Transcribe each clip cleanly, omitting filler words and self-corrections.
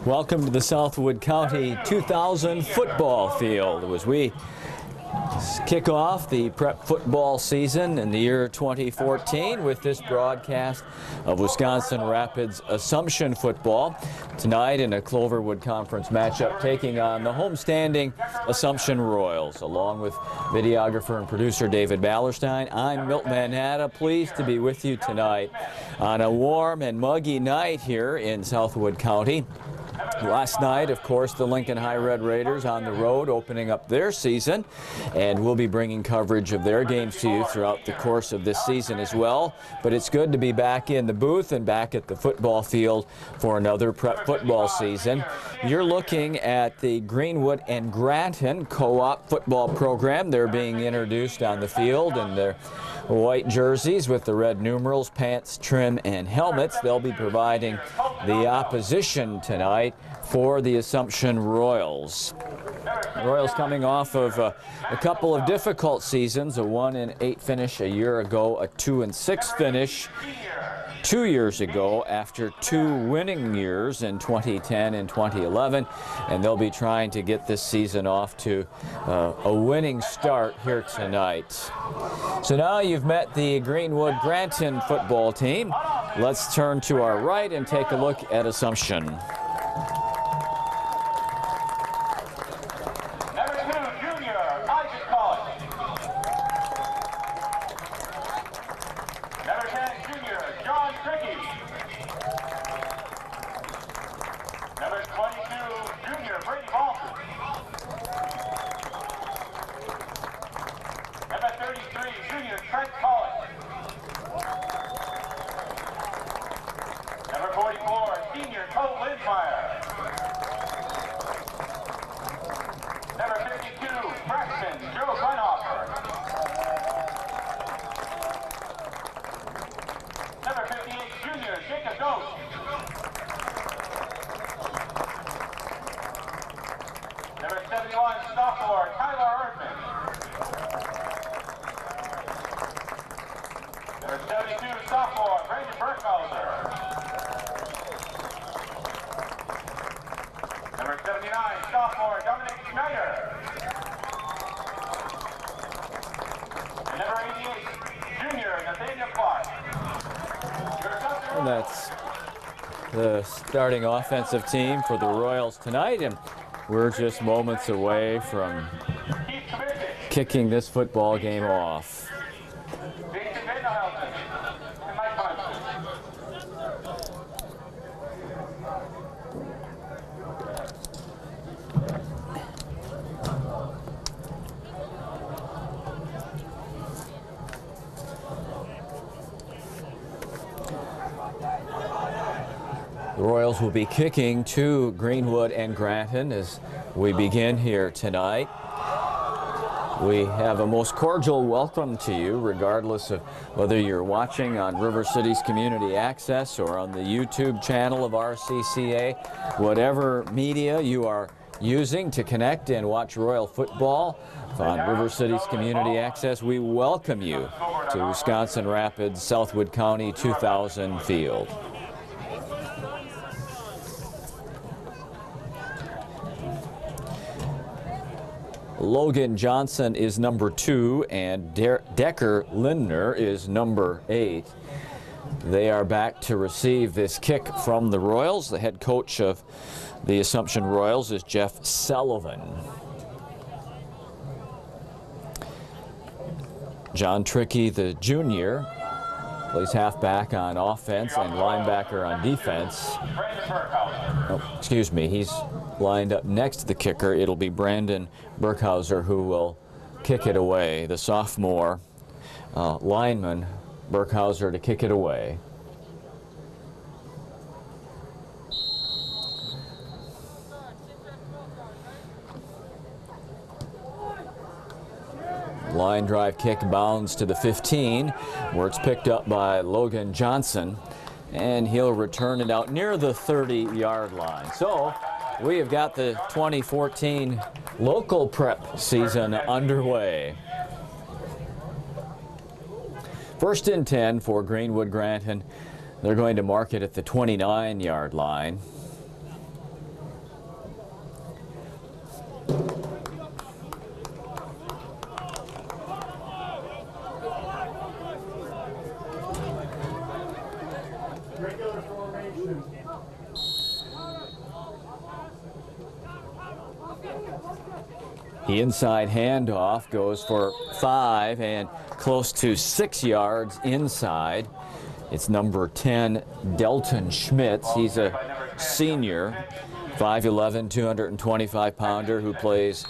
Welcome to the Southwood County 2000 football field as we kick off the prep football season in the year 2014 with this broadcast of Wisconsin Rapids Assumption football. Tonight in a Cloverwood Conference matchup taking on the homestanding Assumption Royals. Along with videographer and producer David Ballerstein, I'm Milt Manhattan, pleased to be with you tonight on a warm and muggy night here in Southwood County. Last night, of course, the Lincoln High Red Raiders on the road opening up their season, and we'll be bringing coverage of their games to you throughout the course of this season as well. But it's good to be back in the booth and back at the football field for another prep football season. You're looking at the Greenwood and Granton co-op football program. They're being introduced on the field in their white jerseys with the red numerals, pants, trim, and helmets. They'll be providing the opposition tonight for the Assumption Royals. The Royals coming off of a couple of difficult seasons, a 1-8 finish a year ago, a 2-6 finish 2 years ago after 2 winning years in 2010 and 2011, and they'll be trying to get this season off to a winning start here tonight. So now you've met the Greenwood Granton football team. Let's turn to our right and take a look at Assumption. And that's the starting offensive team for the Royals tonight, and we're just moments away from kicking this football game off. The Royals will be kicking to Greenwood and Granton as we begin here tonight. We have a most cordial welcome to you, regardless of whether you're watching on River City's Community Access or on the YouTube channel of RCCA. Whatever media you are using to connect and watch Royal football on River City's Community Access, we welcome you to Wisconsin Rapids Southwood County 2000 field. Logan Johnson is number 2 and Decker Lindner is number 8. They are back to receive this kick from the Royals. The head coach of the Assumption Royals is Jeff Sullivan. John Trickey, the junior, plays halfback on offense and linebacker on defense. Oh, excuse me, he's lined up next to the kicker. It'll be Brandon Burkhauser who will kick it away. The sophomore lineman, Burkhauser, to kick it away. Line drive kick bounds to the 15, where it's picked up by Logan Johnson, and he'll return it out near the 30-yard line. So we have got the 2014 local prep season underway. First and 10 for Greenwood Granton. They're going to mark it at the 29-yard line. Regular formation. The inside handoff goes for 5 and close to 6 yards inside. It's number 10, Delton Schmitz. He's a senior, 5'11", 225-pounder who plays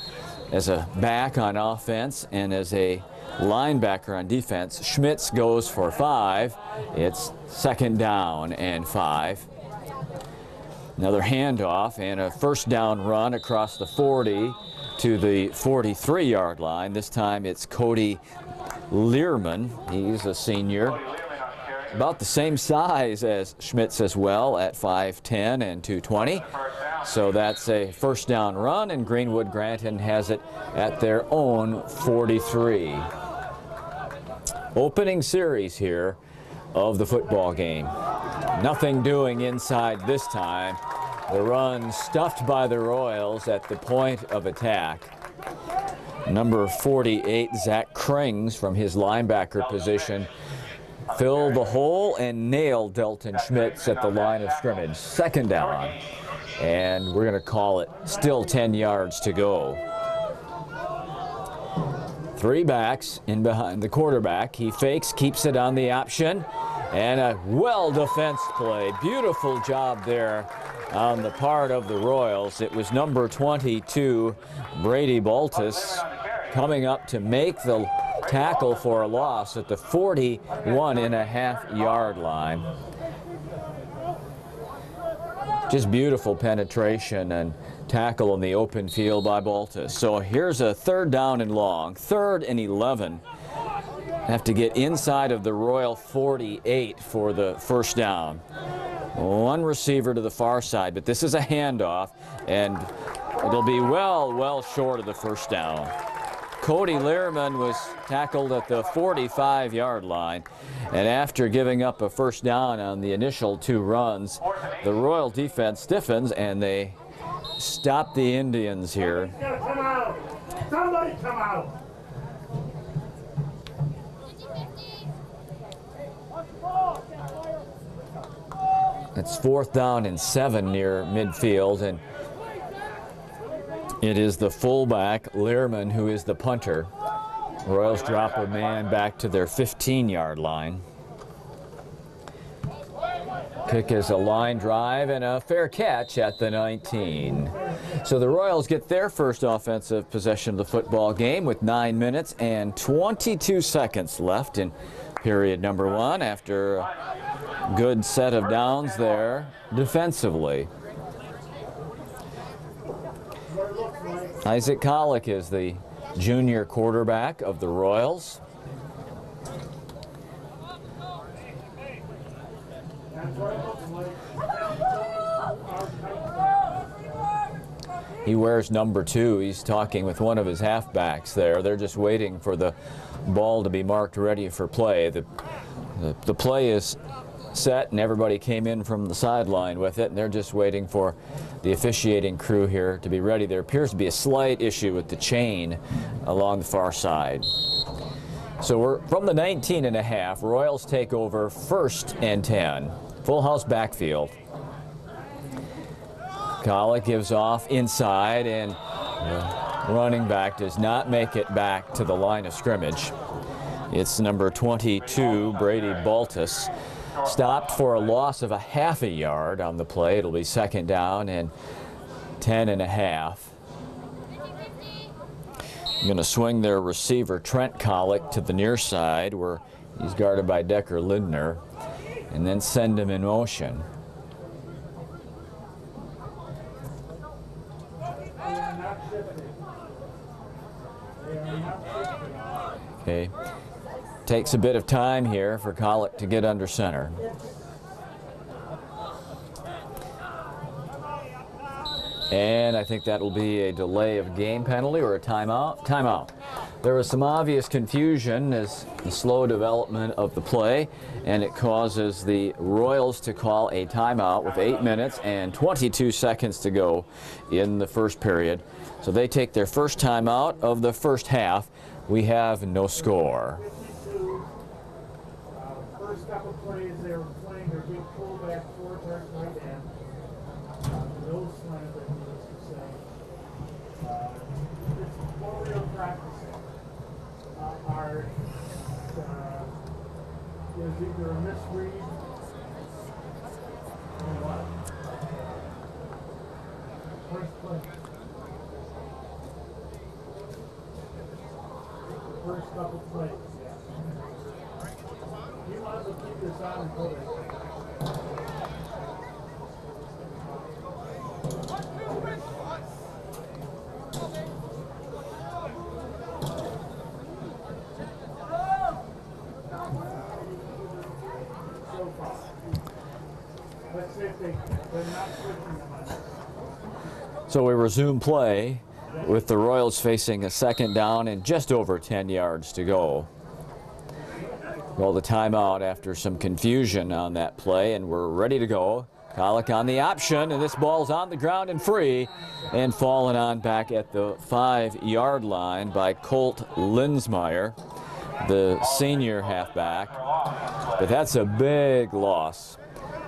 as a back on offense and as a linebacker on defense. Schmitz goes for 5. It's 2nd down and 5. Another handoff and a 1st down run across the 40 to the 43-yard line. This time it's Cody Learman. He's a senior, about the same size as Schmitz as well at 5'10" and 220. So that's a 1st down run, and Greenwood Granton has it at their own 43. Opening series here of the football game. Nothing doing inside this time. The run stuffed by the Royals at the point of attack. Number 48, Zach Krings, from his linebacker position, filled the hole and nailed Delton Schmitz at the line of scrimmage. 2nd down, and we're going to call it still 10 yards to go. 3 backs in behind the quarterback. He fakes, keeps it on the option, and a well-defensed play. Beautiful job there on the part of the Royals. It was number 22, Brady Baltus, coming up to make the tackle for a loss at the 41.5-yard line. Just beautiful penetration and tackle in the open field by Baltus. So here's a 3rd down and long, 3rd and 11. Have to get inside of the Royal 48 for the 1st down. One receiver to the far side, but this is a handoff, and it'll be well short of the 1st down. Cody Learman was tackled at the 45-yard line, and after giving up a 1st down on the initial 2 runs, the Royal defense stiffens and they stop the Indians here. Come out. Somebody come out. It's 4th down and 7 near midfield, and it is the fullback, Learman, who is the punter. Royals drop a man back to their 15-yard line. Kick is a line drive and a fair catch at the 19. So the Royals get their first offensive possession of the football game with 9 minutes and 22 seconds left in period number 1 after a good set of downs there defensively. Isaac Collick is the junior quarterback of the Royals. He wears number 2. He's talking with one of his halfbacks there. They're just waiting for the ball to be marked ready for play. The play is set and everybody came in from the sideline with it, and they're just waiting for the officiating crew here to be ready. There appears to be a slight issue with the chain along the far side. So we're from the 19.5. Royals take over 1st and 10. Full house backfield. Collick gives off inside, and the running back does not make it back to the line of scrimmage. It's number 22, Brady Baltus. Stopped for a loss of a half a yard on the play. It'll be 2nd down and 10.5. Going to swing their receiver, Trent Collick, to the near side where he's guarded by Decker Lindner, and then send him in motion. Okay. Takes a bit of time here for Collick to get under center. And I think that will be a delay of game penalty or a timeout. Timeout. There was some obvious confusion as the slow development of the play, and it causes the Royals to call a timeout with 8 minutes and 22 seconds to go in the first period. So they take their first timeout of the first half. We have no score. First couple plays they were playing their big fullback four turn right end. No slant, I needless to say. It's what we were practicing. Is either a misread or what? First play. First couple plays, yeah. You might as well keep this on and put it. Let's see if they're not switching them on. So we resume play with the Royals facing a second down and just over 10 yards to go. Well, the timeout after some confusion on that play, and we're ready to go. Kollick on the option, and this ball's on the ground and free, and fallen on back at the 5-yard line by Colt Linsmeyer, the senior halfback. But that's a big loss.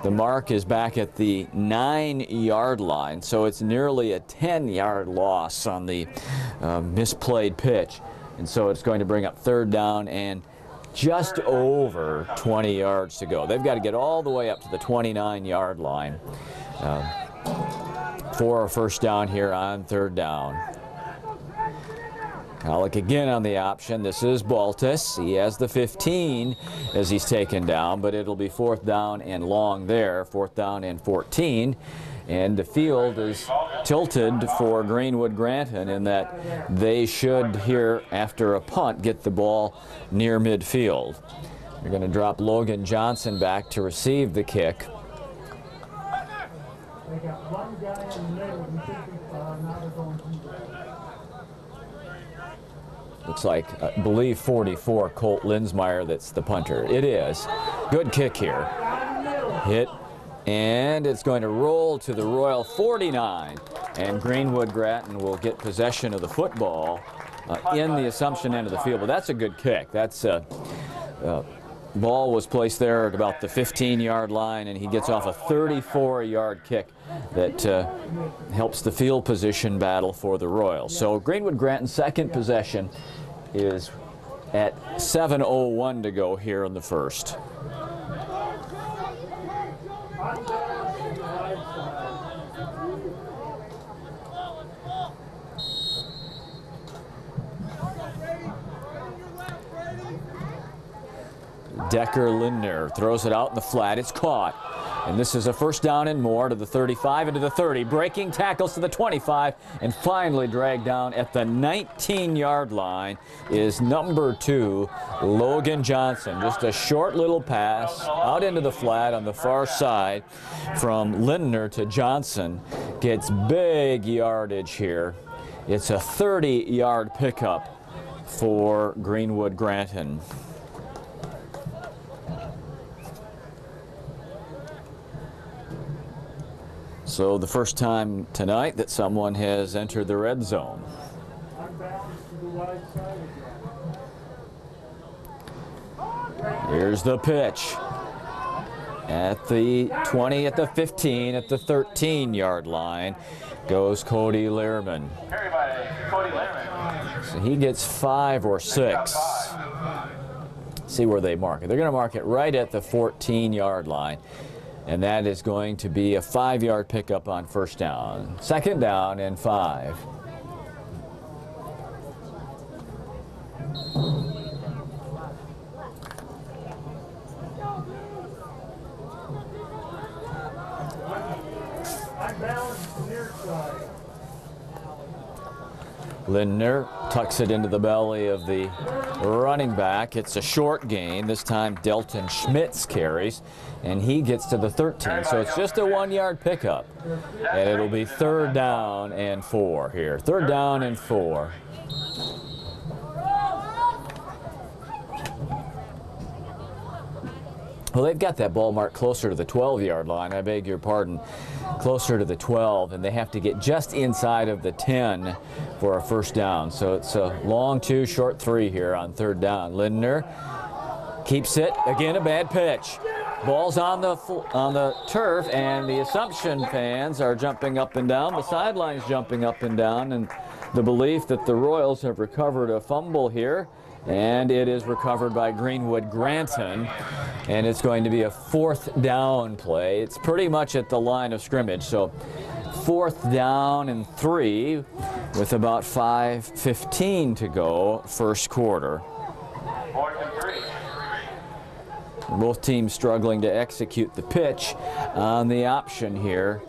The mark is back at the 9-yard line, so it's nearly a 10-yard loss on the misplayed pitch. And so it's going to bring up third down and just over 20 yards to go. They've got to get all the way up to the 29-yard line for a first down here on third down. Kollick again on the option. This is Baltus. He has the 15 as he's taken down, but it'll be fourth down and long there, fourth down and 14. And the field is tilted for Greenwood Granton in that they should here, after a punt, get the ball near midfield. They're going to drop Logan Johnson back to receive the kick. They got one guy in the middle. We should be now they're going to. Looks like, I believe, 44, Colt Linsmeyer, that's the punter. It is. Good kick here. Hit, and it's going to roll to the Royal 49. And Greenwood Granton will get possession of the football in the Assumption end of the field. But that's a good kick. That's ball was placed there at about the 15-yard line, and he gets off a 34-yard kick that helps the field position battle for the Royals. So Greenwood Granton's second possession is at 7:01 to go here in the first. Decker Lindner throws it out in the flat. It's caught. And this is a first down and more to the 35 and to the 30. Breaking tackles to the 25 and finally dragged down at the 19-yard line is number 2, Logan Johnson. Just a short little pass out into the flat on the far side from Lindner to Johnson. Gets big yardage here. It's a 30-yard pickup for Greenwood Granton. So the first time tonight that someone has entered the red zone. Here's the pitch. At the 20, at the 15, at the 13-yard line goes Cody Lehrman. So he gets 5 or 6. See where they mark it. They're going to mark it right at the 14-yard line. And that is going to be a 5-yard pickup on first down. Second down and 5. Lindner tucks it into the belly of the running back. It's a short gain. This time Delton Schmitz carries, and he gets to the 13. So it's just a 1-yard pickup. And it'll be third down and 4 here. Third down and 4. Well, they've got that ball marked closer to the 12-yard line. I beg your pardon, closer to the 12, and they have to get just inside of the 10 for a first down. So it's a long 2, short 3 here on third down. Lindner keeps it. Again, a bad pitch. Ball's on the turf, and the Assumption fans are jumping up and down. The sideline's jumping up and down, and the belief that the Royals have recovered a fumble here. And it is recovered by Greenwood Granton, and it's going to be a fourth down play. It's pretty much at the line of scrimmage, so fourth down and 3 with about 5:15 to go, first quarter. Both teams struggling to execute the pitch on the option here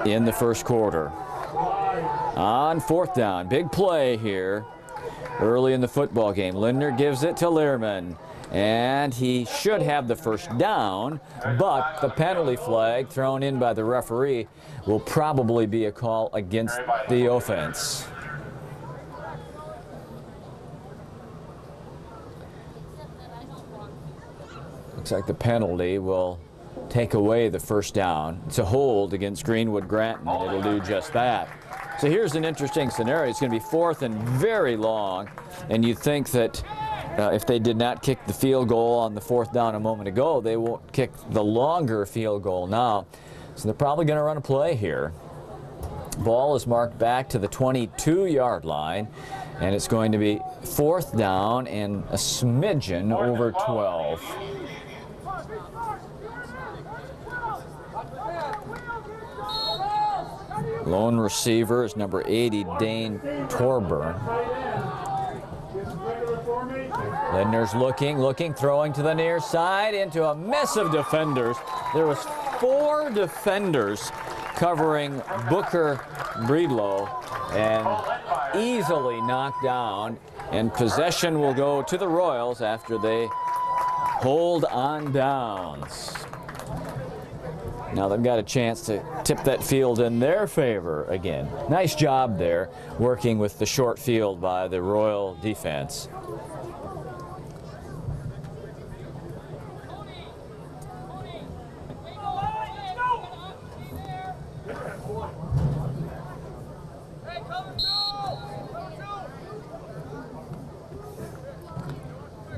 in the first quarter. On fourth down, big play here early in the football game. Lindner gives it to Learman, and he should have the first down, but the penalty flag thrown in by the referee will probably be a call against the offense. Looks like the penalty will take away the first down. It's a hold against Greenwood Granton, and it'll do just that. So here's an interesting scenario. It's going to be fourth and very long, and you'd think that if they did not kick the field goal on the fourth down a moment ago, they won't kick the longer field goal now. So they're probably going to run a play here. Ball is marked back to the 22-yard line, and it's going to be fourth down and a smidgen over 12. Lone receiver is number 80, Dane Torburn. Lindner's looking, throwing to the near side into a mess of defenders. There was 4 defenders covering Booker Breedlow and easily knocked down, and possession will go to the Royals after they hold on downs. Now they've got a chance to tip that field in their favor again. Nice job there, working with the short field by the Royal defense.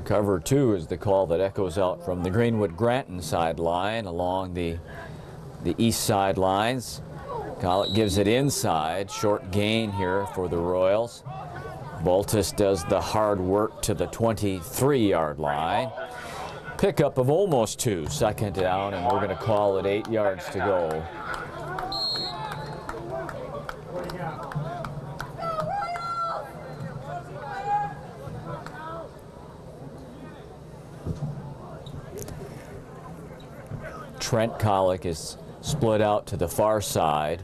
Cover 2 is the call that echoes out from the Greenwood Granton sideline along the east sidelines. Collett gives it inside. Short gain here for the Royals. Baltus does the hard work to the 23-yard line. Pickup of almost 2, second down, and we're going to call it 8 yards to go. Trent Collick is split out to the far side.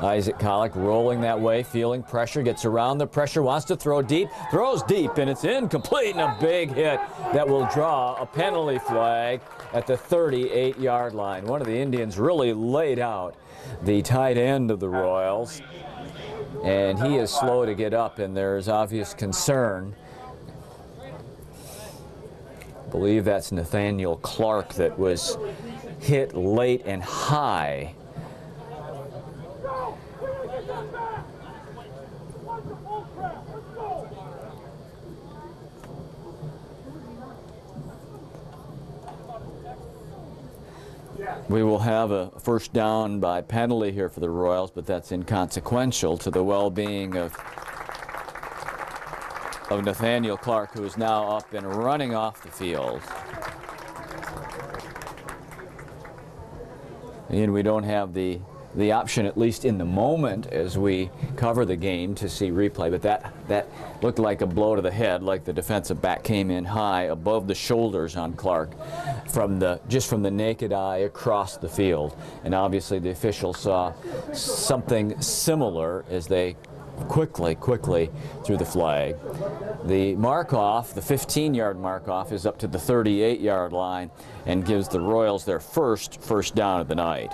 Isaac Collick rolling that way, feeling pressure, gets around the pressure, wants to throw deep, throws deep, and it's incomplete, and a big hit that will draw a penalty flag at the 38-yard line. One of the Indians really laid out the tight end of the Royals, and he is slow to get up, and there's obvious concern. I believe that's Nathaniel Clark that was hit late and high. We will have a first down by penalty here for the Royals, but that's inconsequential to the well-being of Nathaniel Clark, who is now up and running off the field. And we don't have the option, at least in the moment as we cover the game, to see replay, but that looked like a blow to the head, like the defensive back came in high above the shoulders on Clark just from the naked eye across the field. And obviously the officials saw something similar as they quickly threw the flag. The mark-off, the 15-yard mark-off, is up to the 38-yard line and gives the Royals their first down of the night.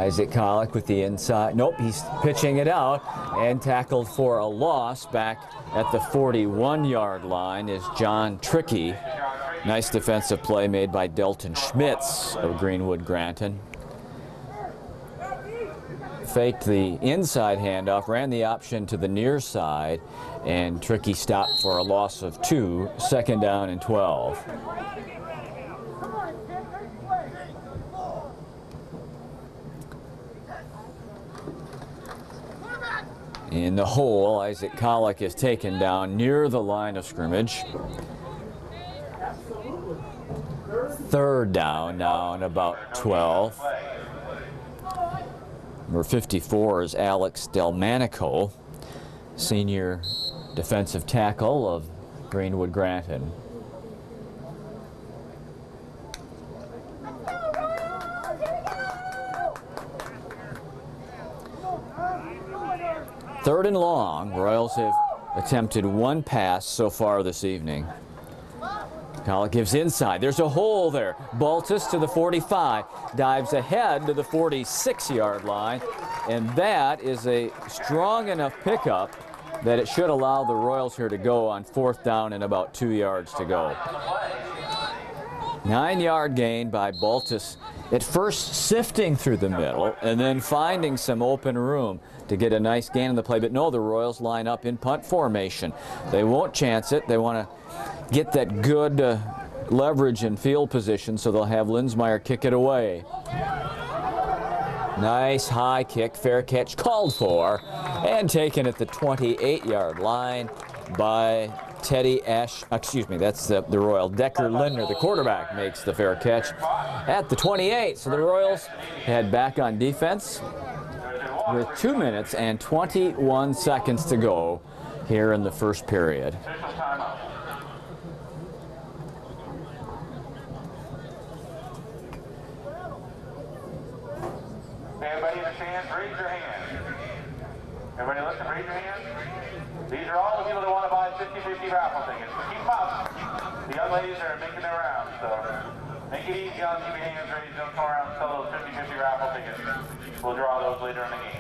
Isaac Kollick with the inside. Nope, he's pitching it out and tackled for a loss back at the 41-yard line is John Trickey. Nice defensive play made by Delton Schmitz of Greenwood Granton. Faked the inside handoff, ran the option to the near side, and Trickey stopped for a loss of 2, 2nd down and 12. In the hole, Isaac Kollick is taken down near the line of scrimmage. 3rd down now and about 12. Number 54 is Alex Delmanico, senior defensive tackle of Greenwood Granton. Third and long. Royals have attempted 1 pass so far this evening. Kollick gives inside. There's a hole there. Baltus to the 45. Dives ahead to the 46-yard line. And that is a strong enough pickup that it should allow the Royals here to go on 4th down and about 2 yards to go. 9-yard gain by Baltus. At first sifting through the middle and then finding some open room to get a nice gain in the play. But no, the Royals line up in punt formation. They won't chance it. They want to get that good leverage and field position, so they'll have Linsmeyer kick it away. Nice high kick, fair catch called for, and taken at the 28-yard line by Teddy Ash, excuse me, that's the Royal. Decker Lindner, the quarterback, makes the fair catch at the 28. So the Royals head back on defense with 2 minutes and 21 seconds to go here in the first period. Everybody in the stands, raise your hand. Everybody listen, raise your hand. These are all the people that want to buy 50-50 raffle tickets. So keep them up. The young ladies are making their rounds, so make it easy on keep your hands raised. Don't come around and sell those 50-50 raffle tickets. We'll draw those later in the game.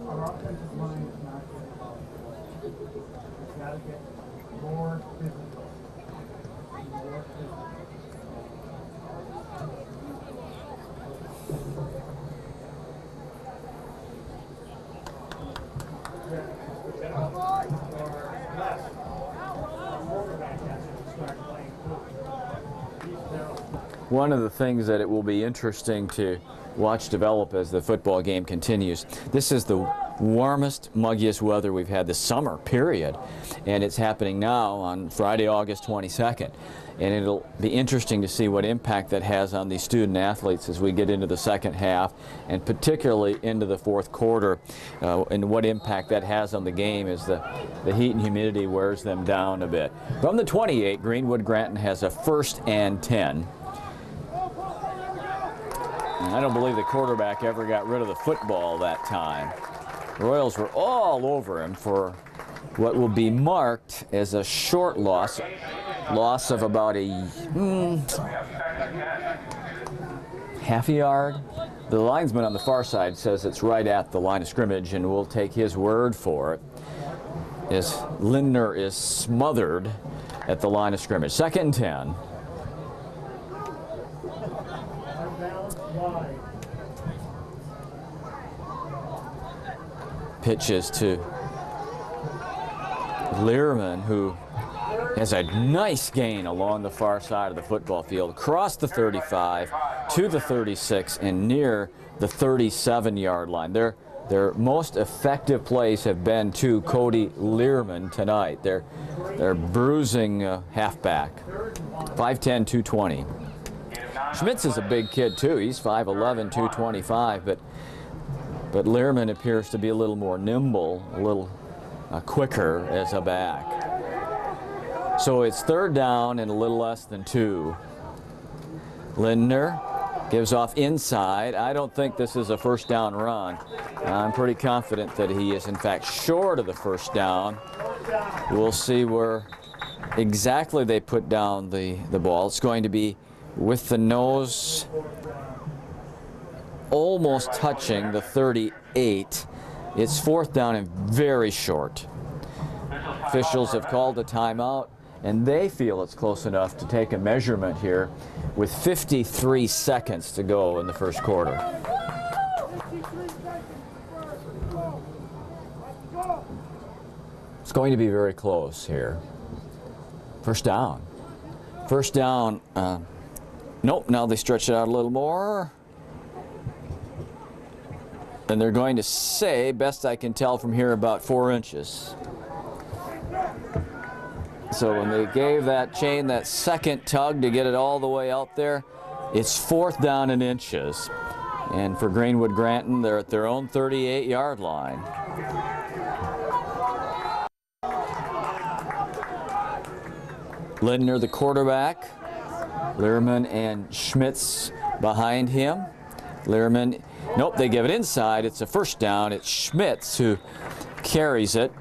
Our offensive line is not good at all. We've got to get more physical. More physical. One of the things that it will be interesting to watch develop as the football game continues. This is the warmest, muggiest weather we've had this summer, period. And it's happening now on Friday, August 22nd. And it'll be interesting to see what impact that has on these student athletes as we get into the second half, and particularly into the fourth quarter, and what impact that has on the game as the heat and humidity wears them down a bit. From the 28, Greenwood Granton has a 1st and 10. And I don't believe the quarterback ever got rid of the football that time. Royals were all over him for what will be marked as a short loss of about a half a yard. The linesman on the far side says it's right at the line of scrimmage, and we'll take his word for it, as Lindner is smothered at the line of scrimmage. 2nd and 10. Pitches to Learman, who has a nice gain along the far side of the football field, across the 35 to the 36 and near the 37-yard line. Their most effective plays have been to Cody Learman tonight. They're bruising halfback. 5'10", 220. Schmitz is a big kid too. He's 5'11", 225, but Learman appears to be a little more nimble, a little quicker as a back. So it's 3rd down and a little less than 2. Lindner gives off inside. I don't think this is a 1st down run. I'm pretty confident that he is in fact short of the 1st down. We'll see where exactly they put down the ball. It's going to be with the nose almost touching the 38. It's 4th down and very short. Officials have called a timeout, and they feel it's close enough to take a measurement here with 53 seconds to go in the first quarter. It's going to be very close here. First down. First down. Nope, now they stretch it out a little more. And they're going to say, best I can tell from here, about 4 inches. So when they gave that chain that second tug to get it all the way out there, it's 4th down and inches. And for Greenwood Granton, they're at their own 38-yard line. Lindner, the quarterback. Lehrman and Schmitz behind him. Lehrman, nope, they give it inside. It's a first down. It's Schmitz who carries it.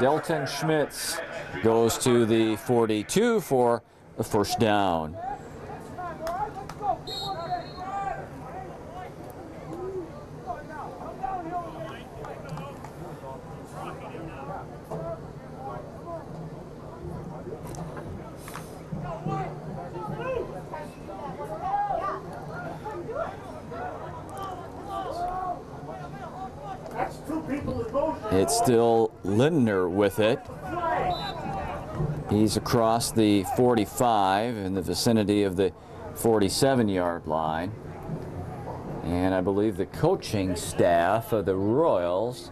Delton Schmitz goes to the 42 for the first down. It's still Lindner with it. He's across the 45 in the vicinity of the 47-yard line. And I believe the coaching staff of the Royals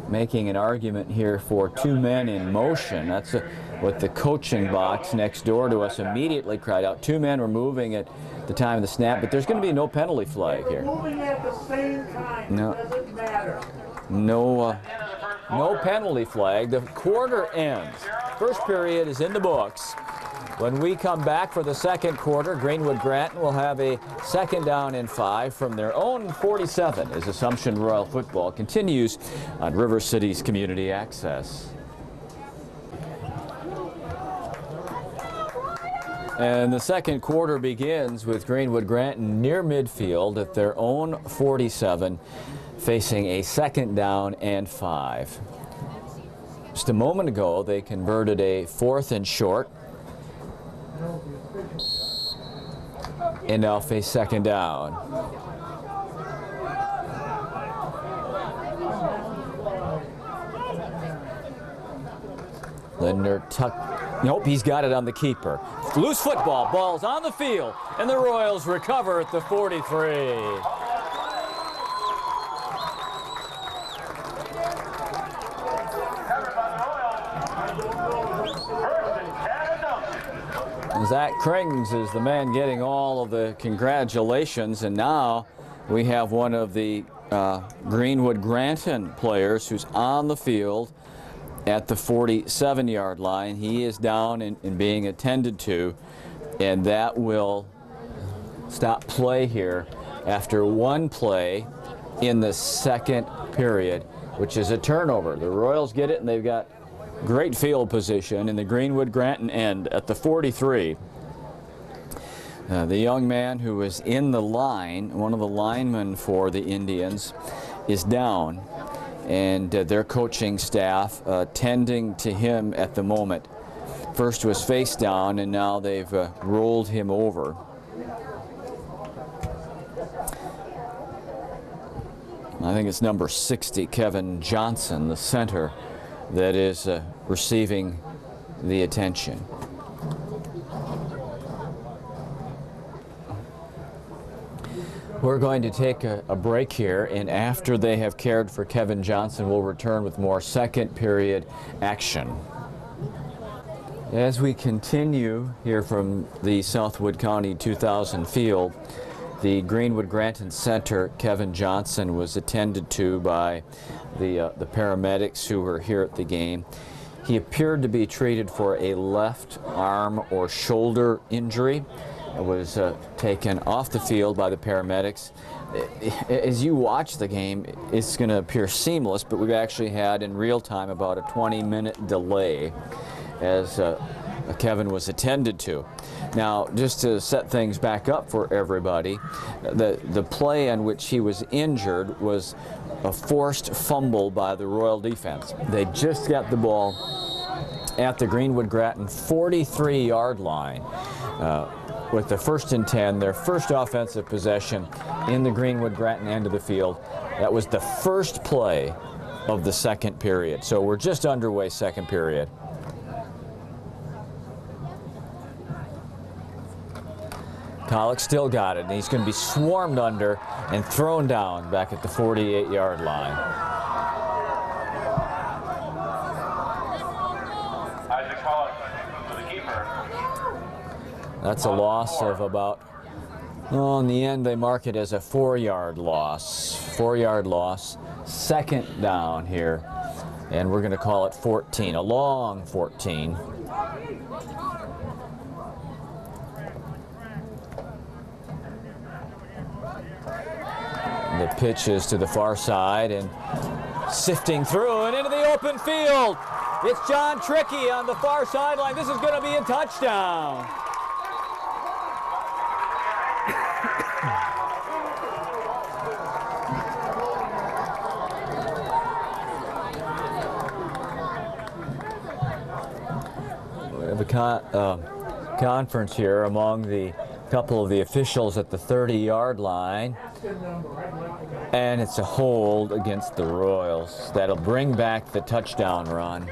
making an argument here for 2 men in motion. That's what the coaching box next door to us immediately cried out. 2 men were moving at the time of the snap, but there's going to be no penalty flag here. Moving at the same time. No. Doesn't matter. No penalty flag. The quarter ends. First period is in the books. When we come back for the second quarter, Greenwood Granton will have a 2nd down and 5 from their own 47 as Assumption Royal football continues on River City's Community Access. And the second quarter begins with Greenwood Granton near midfield at their own 47, facing a 2nd down and 5. Just a moment ago, they converted a 4th and short, and now face 2nd down. Lindner tucked. Nope, he's got it on the keeper. Loose football, ball's on the field, and the Royals recover at the 43. Zach Krings is the man getting all of the congratulations, and now we have one of the Greenwood Granton players who's on the field at the 47-yard line. He is down and being attended to, and that will stop play here after 1 play in the second period, which is a turnover. The Royals get it, and they've got great field position in the Greenwood Granton end at the 43. The young man who was in the line, one of the linemen for the Indians, is down, and their coaching staff tending to him at the moment. First was face down, and now they've rolled him over. I think it's number 60, Kevin Johnson, the center, that is receiving the attention. We're going to take a break here, and after they have cared for Kevin Johnson, we'll return with more second period action. As we continue here from the Southwood County 2000 field, the Greenwood Granton center, Kevin Johnson, was attended to by the paramedics who were here at the game. He appeared to be treated for a left arm or shoulder injury. was taken off the field by the paramedics. As you watch the game, it's going to appear seamless, but we've actually had in real time about a 20-minute delay as Kevin was attended to. Now, just to set things back up for everybody, the play on which he was injured was a forced fumble by the Royal defense. They just got the ball at the Greenwood Granton 43-yard line with the 1st and 10, their first offensive possession in the Greenwood Granton end of the field. That was the first play of the second period. So we're just underway second period. Pollock still got it, and he's going to be swarmed under and thrown down back at the 48-yard line. That's a loss of about, well, in the end they mark it as a 4-yard loss. 4-yard loss, second down here, and we're going to call it 14, a long 14. The pitch is to the far side and sifting through and into the open field. It's John Trickey on the far sideline. This is going to be a touchdown. We have a conference here among the couple of the officials at the 30-yard line, and it's a hold against the Royals that'll bring back the touchdown run.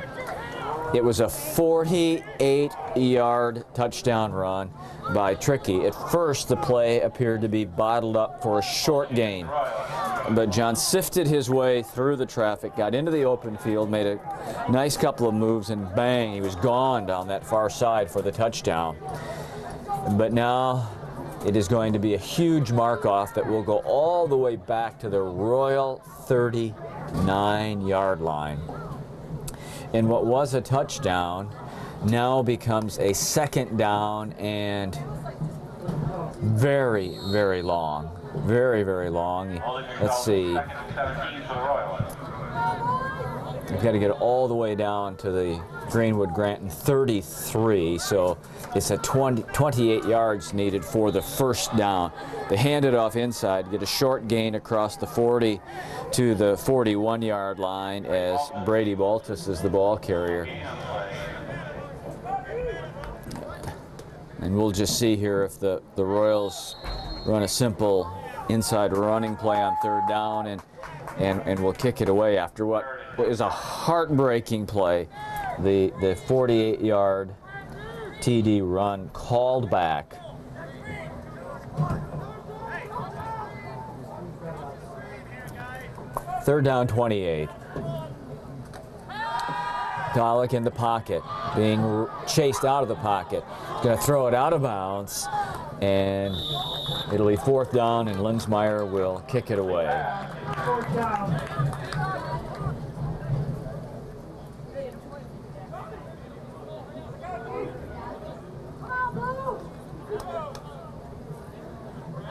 It was a 48-yard touchdown run by Trickey. At first the play appeared to be bottled up for a short gain, but John sifted his way through the traffic, got into the open field, made a nice couple of moves, and bang, he was gone down that far side for the touchdown. But now it is going to be a huge mark-off that will go all the way back to the Royal 39-yard line. And what was a touchdown now becomes a second down and very, very long. Very, very long. Let's see. We've got to get all the way down to the Greenwood Granton 33, so it's a 28 yards needed for the first down. They hand it off inside, get a short gain across the 40 to the 41-yard line as Brady Baltus is the ball carrier. And we'll just see here if the Royals run a simple inside running play on third down and we'll kick it away after what is a heartbreaking play. The 48-yard TD run called back. Third down 28. Pollock in the pocket, being chased out of the pocket. Going to throw it out of bounds, and it'll be fourth down, and Linsmeyer will kick it away. Fourth down.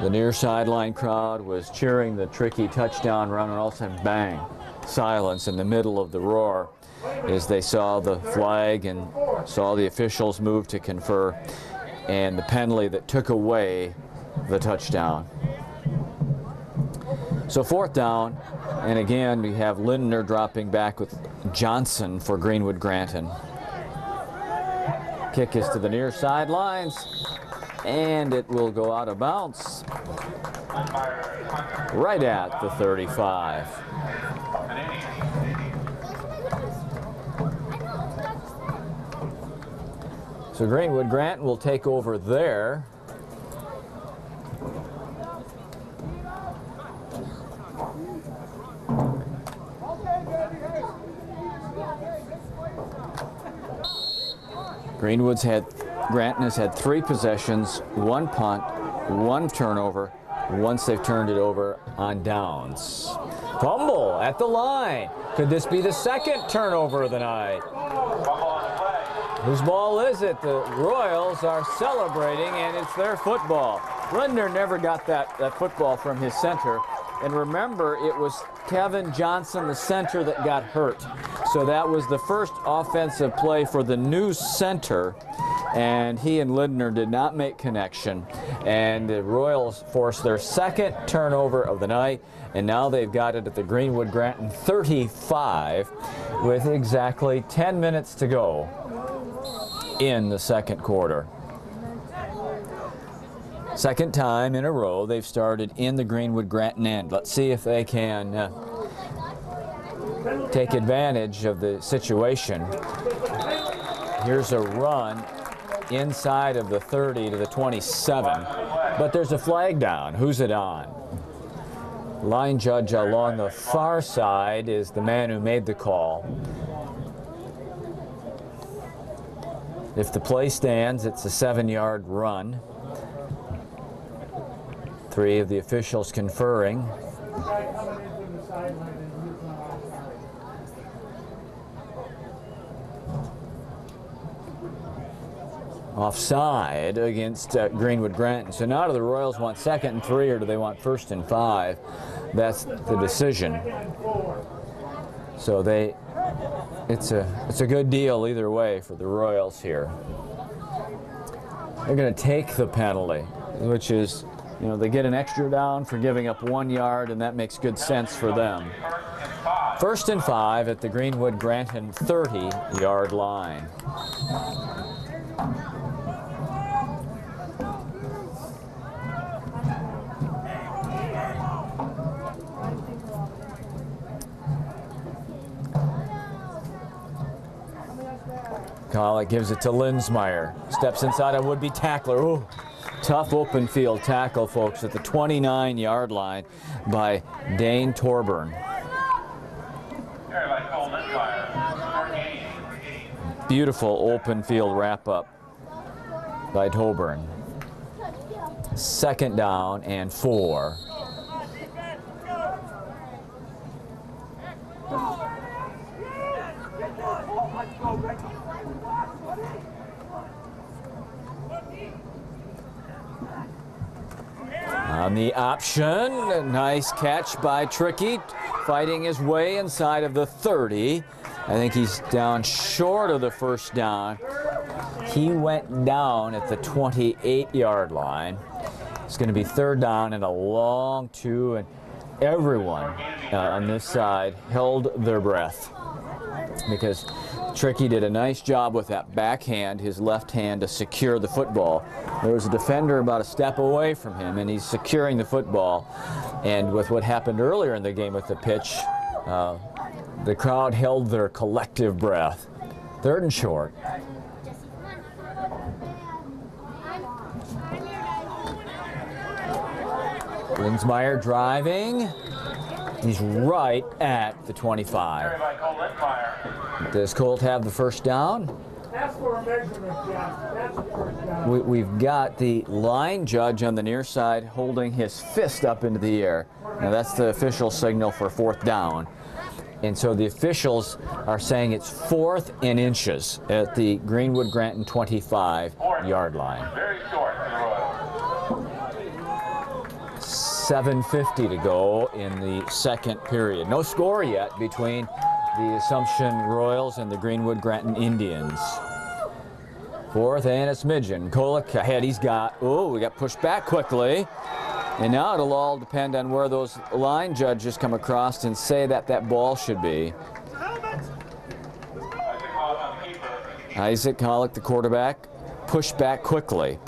The near sideline crowd was cheering the Trickey touchdown run, and all of a sudden, bang, silence in the middle of the roar as they saw the flag and saw the officials move to confer, and the penalty that took away the touchdown. So fourth down, and again we have Lindner dropping back with Johnson for Greenwood Granton. Kick is to the near sidelines, and it will go out of bounds right at the 35. So Greenwood Granton will take over there. Granton has had 3 possessions, 1 punt, 1 turnover, once they've turned it over on downs. Fumble at the line. Could this be the second turnover of the night? Whose ball is it? The Royals are celebrating, and it's their football. Lindner never got that football from his center. And remember, it was Kevin Johnson, the center, that got hurt. So that was the first offensive play for the new center, and he and Lindner did not make connection. And the Royals forced their second turnover of the night, and now they've got it at the Greenwood Granton 35 with exactly 10 minutes to go in the second quarter. Second time in a row they've started in the Greenwood Granton end. Let's see if they can take advantage of the situation. Here's a run inside of the 30 to the 27, but there's a flag down. Who's it on? Line judge along the far side is the man who made the call. If the play stands, it's a 7-yard run. Three of the officials conferring. Offside against Greenwood Granton. So now do the Royals want 2nd and 3, or do they want 1st and 5? That's the decision. So it's a good deal either way for the Royals here. They're going to take the penalty, which is, you know, they get an extra down for giving up 1 yard, and that makes good sense for them. 1st and 5 at the Greenwood Granton 30-yard line. Collick gives it to Linsmeyer. Steps inside a would-be tackler. Ooh, tough open field tackle, folks, at the 29-yard line by Dane Torburn. Beautiful open field wrap-up by Torburn. 2nd down and 4. On the option, a nice catch by Tricky, fighting his way inside of the 30. I think he's down short of the 1st down. He went down at the 28-yard line. It's going to be 3rd down and a long 2, and everyone on this side held their breath because Tricky did a nice job with that backhand, his left hand, to secure the football. There was a defender about a step away from him, and he's securing the football. And with what happened earlier in the game with the pitch, the crowd held their collective breath. 3rd and short. Linsmeyer driving. He's right at the 25. Does Colt have the 1st down? That's for a measurement, Jeff. That's the 1st down. We've got the line judge on the near side holding his fist up into the air. Now that's the official signal for 4th down. And so the officials are saying it's 4th and inches at the Greenwood Granton 25-yard line. Very short for the Royals. 7:50 to go in the 2nd period. No score yet between the Assumption Royals and the Greenwood Granton Indians. 4th and a smidgen. Kolick ahead. He's got, oh, we got pushed back quickly. And now it'll all depend on where those line judges come across and say that ball should be. Isaac Kolick, the quarterback, pushed back quickly.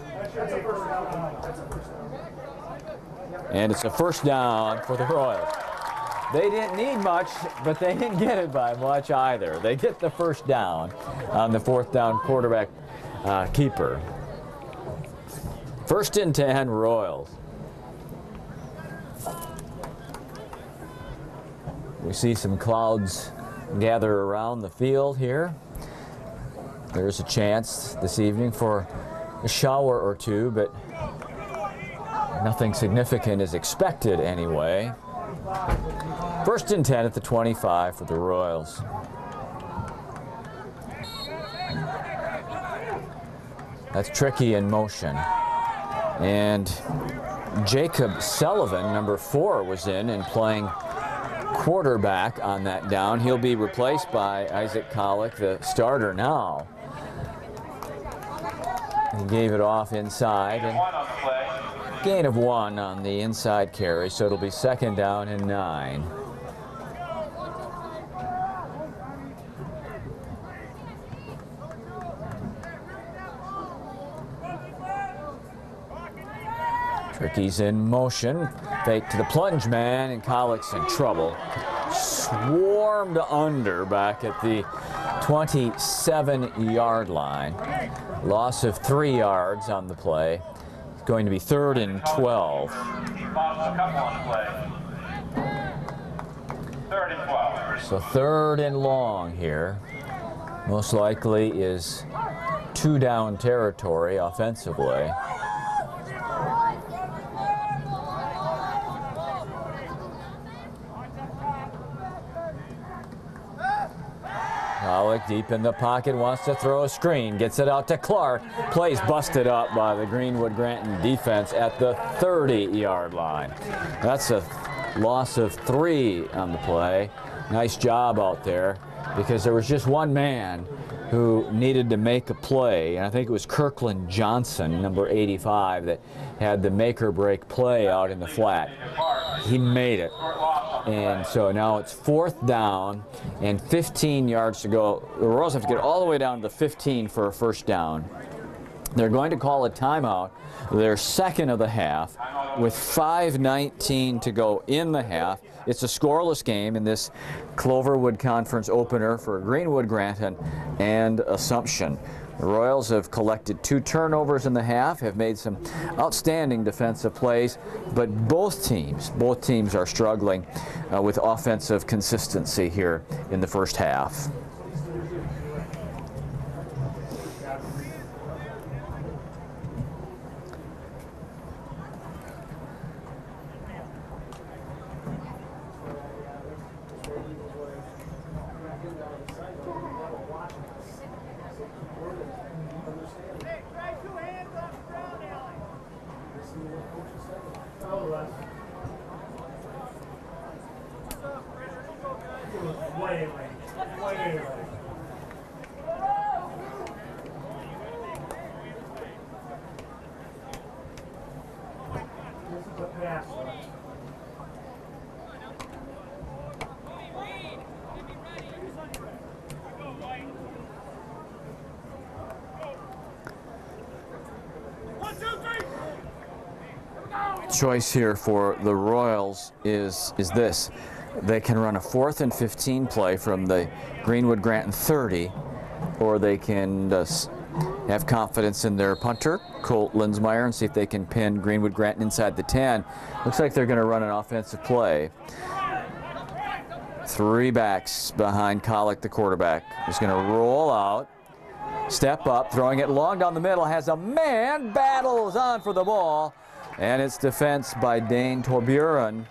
And it's a 1st down for the Royals. They didn't need much, but they didn't get it by much either. They get the 1st down on the 4th down quarterback keeper. 1st and 10, Royals. We see some clouds gather around the field here. There's a chance this evening for a shower or two, but nothing significant is expected anyway. 1st and 10 at the 25 for the Royals. That's tricky in motion. And Jacob Sullivan, number 4, was in and playing quarterback on that down. He'll be replaced by Isaac Collick, the starter now. He gave it off inside, and gain of 1 on the inside carry, so it'll be 2nd down and 9. Tricky's in motion, fake to the plunge man, and Collick's in trouble. Swarmed under back at the 27-yard line. Loss of 3 yards on the play. It's going to be 3rd and 12. 3rd and 12. So 3rd and long here. Most likely is 2-down territory offensively. Collick deep in the pocket, wants to throw a screen, gets it out to Clark. Plays busted up by the Greenwood Granton defense at the 30-yard line. That's a loss of 3 on the play. Nice job out there, because there was just one man who needed to make a play, and I think it was Kirkland Johnson, number 85, that had the make-or-break play out in the flat. He made it. And so now it's 4th down and 15 yards to go. The Royals have to get all the way down to the 15 for a 1st down. They're going to call a timeout, their 2nd of the half, with 5:19 to go in the half. It's a scoreless game in this Cloverwood Conference opener for Greenwood, Granton, and Assumption. The Royals have collected 2 turnovers in the half, have made some outstanding defensive plays, but both teams are struggling with offensive consistency here in the first half. Choice here for the Royals is this. They can run a 4th and 15 play from the Greenwood Granton 30, or they can have confidence in their punter, Colt Linsmeyer, and see if they can pin Greenwood Granton inside the 10. Looks like they're going to run an offensive play. 3 backs behind Collick, the quarterback. He's going to roll out, step up, throwing it long down the middle, has a man, battles on for the ball, and it's defense by Dane Torburen.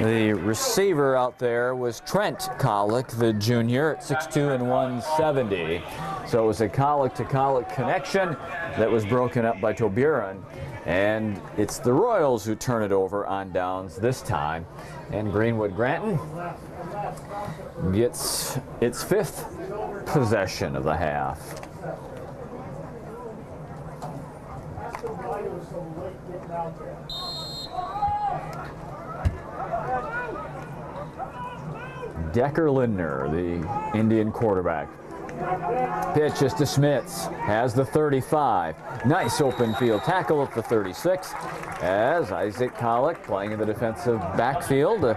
The receiver out there was Trent Collick, the junior, at 6'2" and 170. So it was a Collick to Collick connection that was broken up by Torburen. And it's the Royals who turn it over on downs this time. And Greenwood Granton gets its 5th possession of the half. Decker Lindner, the Indian quarterback. Pitch is to Smits, has the 35. Nice open field tackle at the 36 as Isaac Collick, playing in the defensive backfield. The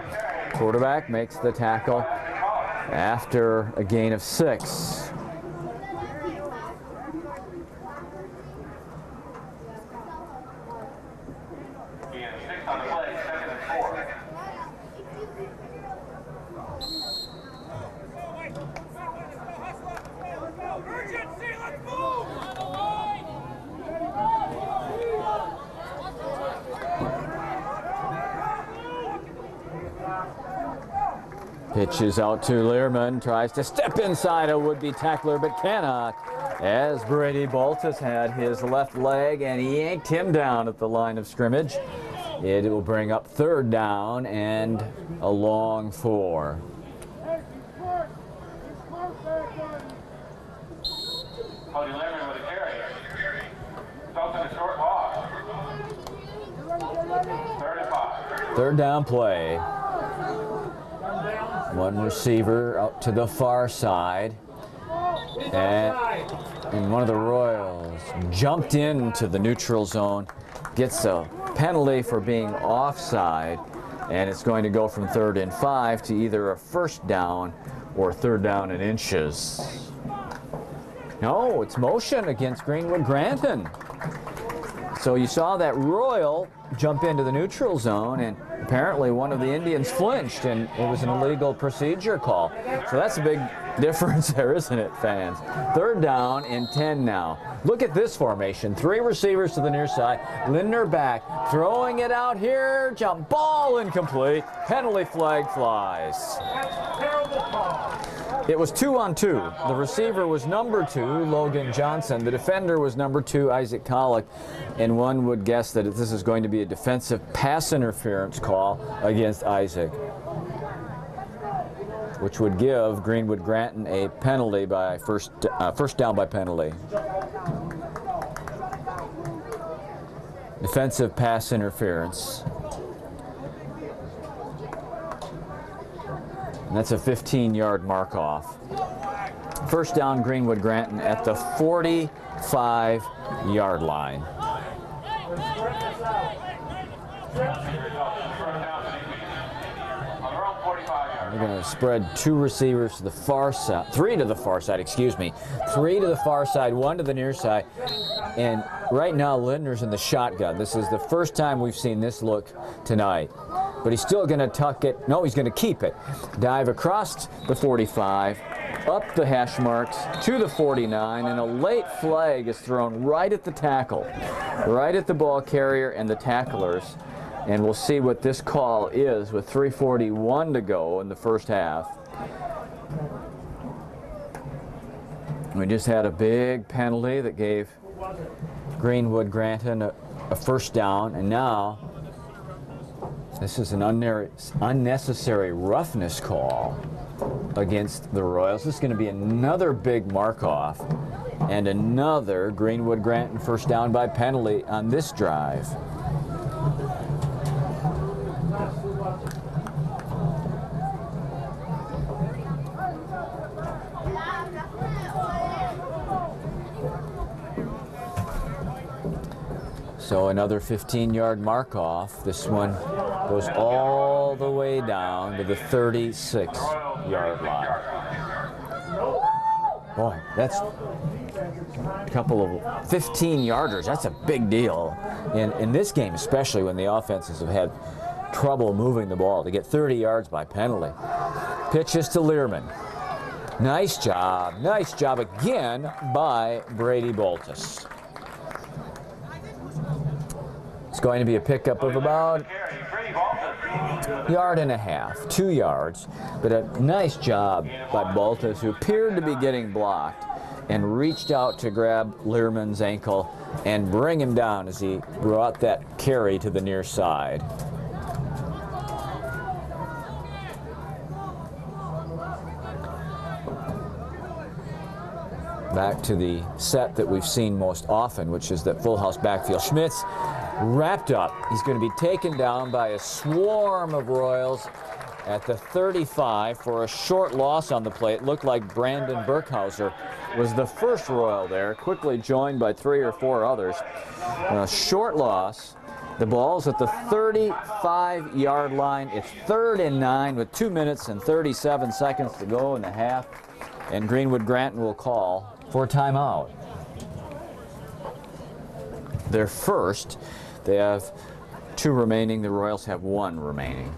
quarterback makes the tackle after a gain of 6. Pitches out to Learman, tries to step inside a would-be tackler, but cannot, as Brady Baltus had his left leg and he yanked him down at the line of scrimmage. It will bring up 3rd down and a long 4. Cody Learman with a carry. Results in a short loss. 3rd and 5. 3rd down play. One receiver out to the far side. And one of the Royals jumped into the neutral zone, gets a penalty for being offside, and it's going to go from 3rd and 5 to either a 1st down or 3rd down and inches. No, it's motion against Greenwood Granton. So you saw that Royal jump into the neutral zone, and apparently one of the Indians flinched, and it was an illegal procedure call. So that's a big difference there, isn't it, fans? 3rd down and 10 now. Look at this formation. 3 receivers to the near side. Lindner back, throwing it out here. Jump ball incomplete. Penalty flag flies. Terrible call. It was 2-on-2. The receiver was number 2, Logan Johnson. The defender was number 2, Isaac Collick. And one would guess that this is going to be a defensive pass interference call against Isaac, which would give Greenwood Granton a penalty by first down by penalty. Defensive pass interference. And that's a 15-yard mark-off. 1st down, Greenwood Granton at the 45-yard line. We're going to spread 2 receivers to the far side, 3 to the far side, excuse me. 3 to the far side, 1 to the near side. And right now, Lindner's in the shotgun. This is the first time we've seen this look tonight. But he's still going to tuck it. No, he's going to keep it. Dive across the 45, up the hash marks to the 49, and a late flag is thrown right at the tackle, right at the ball carrier and the tacklers. And we'll see what this call is with 3:41 to go in the first half. We just had a big penalty that gave Greenwood Granton a 1st down, and now this is an unnecessary roughness call against the Royals. This is going to be another big mark-off and another Greenwood Granton 1st down by penalty on this drive. So another 15-yard mark-off. This one goes all the way down to the 36-yard line. Boy, that's a couple of 15-yarders. That's a big deal in this game, especially when the offenses have had trouble moving the ball. To get 30 yards by penalty. Pitches to Learman. Nice job again by Brady Baltus. It's going to be a pickup of about 1.5 yards, 2 yards, but a nice job by Baltus, who appeared to be getting blocked and reached out to grab Learman's ankle and bring him down as he brought that carry to the near side. Back to the set that we've seen most often, which is that full house backfield. Schmitz wrapped up. He's going to be taken down by a swarm of Royals at the 35 for a short loss on the play. It looked like Brandon Burkhauser was the first Royal there, quickly joined by 3 or 4 others. A short loss. The ball's at the 35-yard line. It's 3rd and 9 with 2 minutes and 37 seconds to go in the half. And Greenwood Granton will call for a timeout. Their first. They have 2 remaining. The Royals have 1 remaining.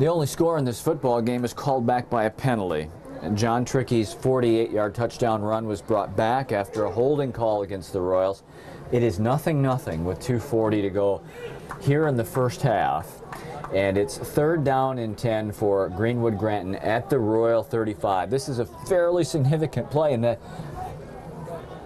The only score in this football game is called back by a penalty. And John Trickey's 48-yard touchdown run was brought back after a holding call against the Royals. It is 0-0 with 2:40 to go here in the first half. And it's 3rd down and 10 for Greenwood Granton at the Royal 35. This is a fairly significant play in that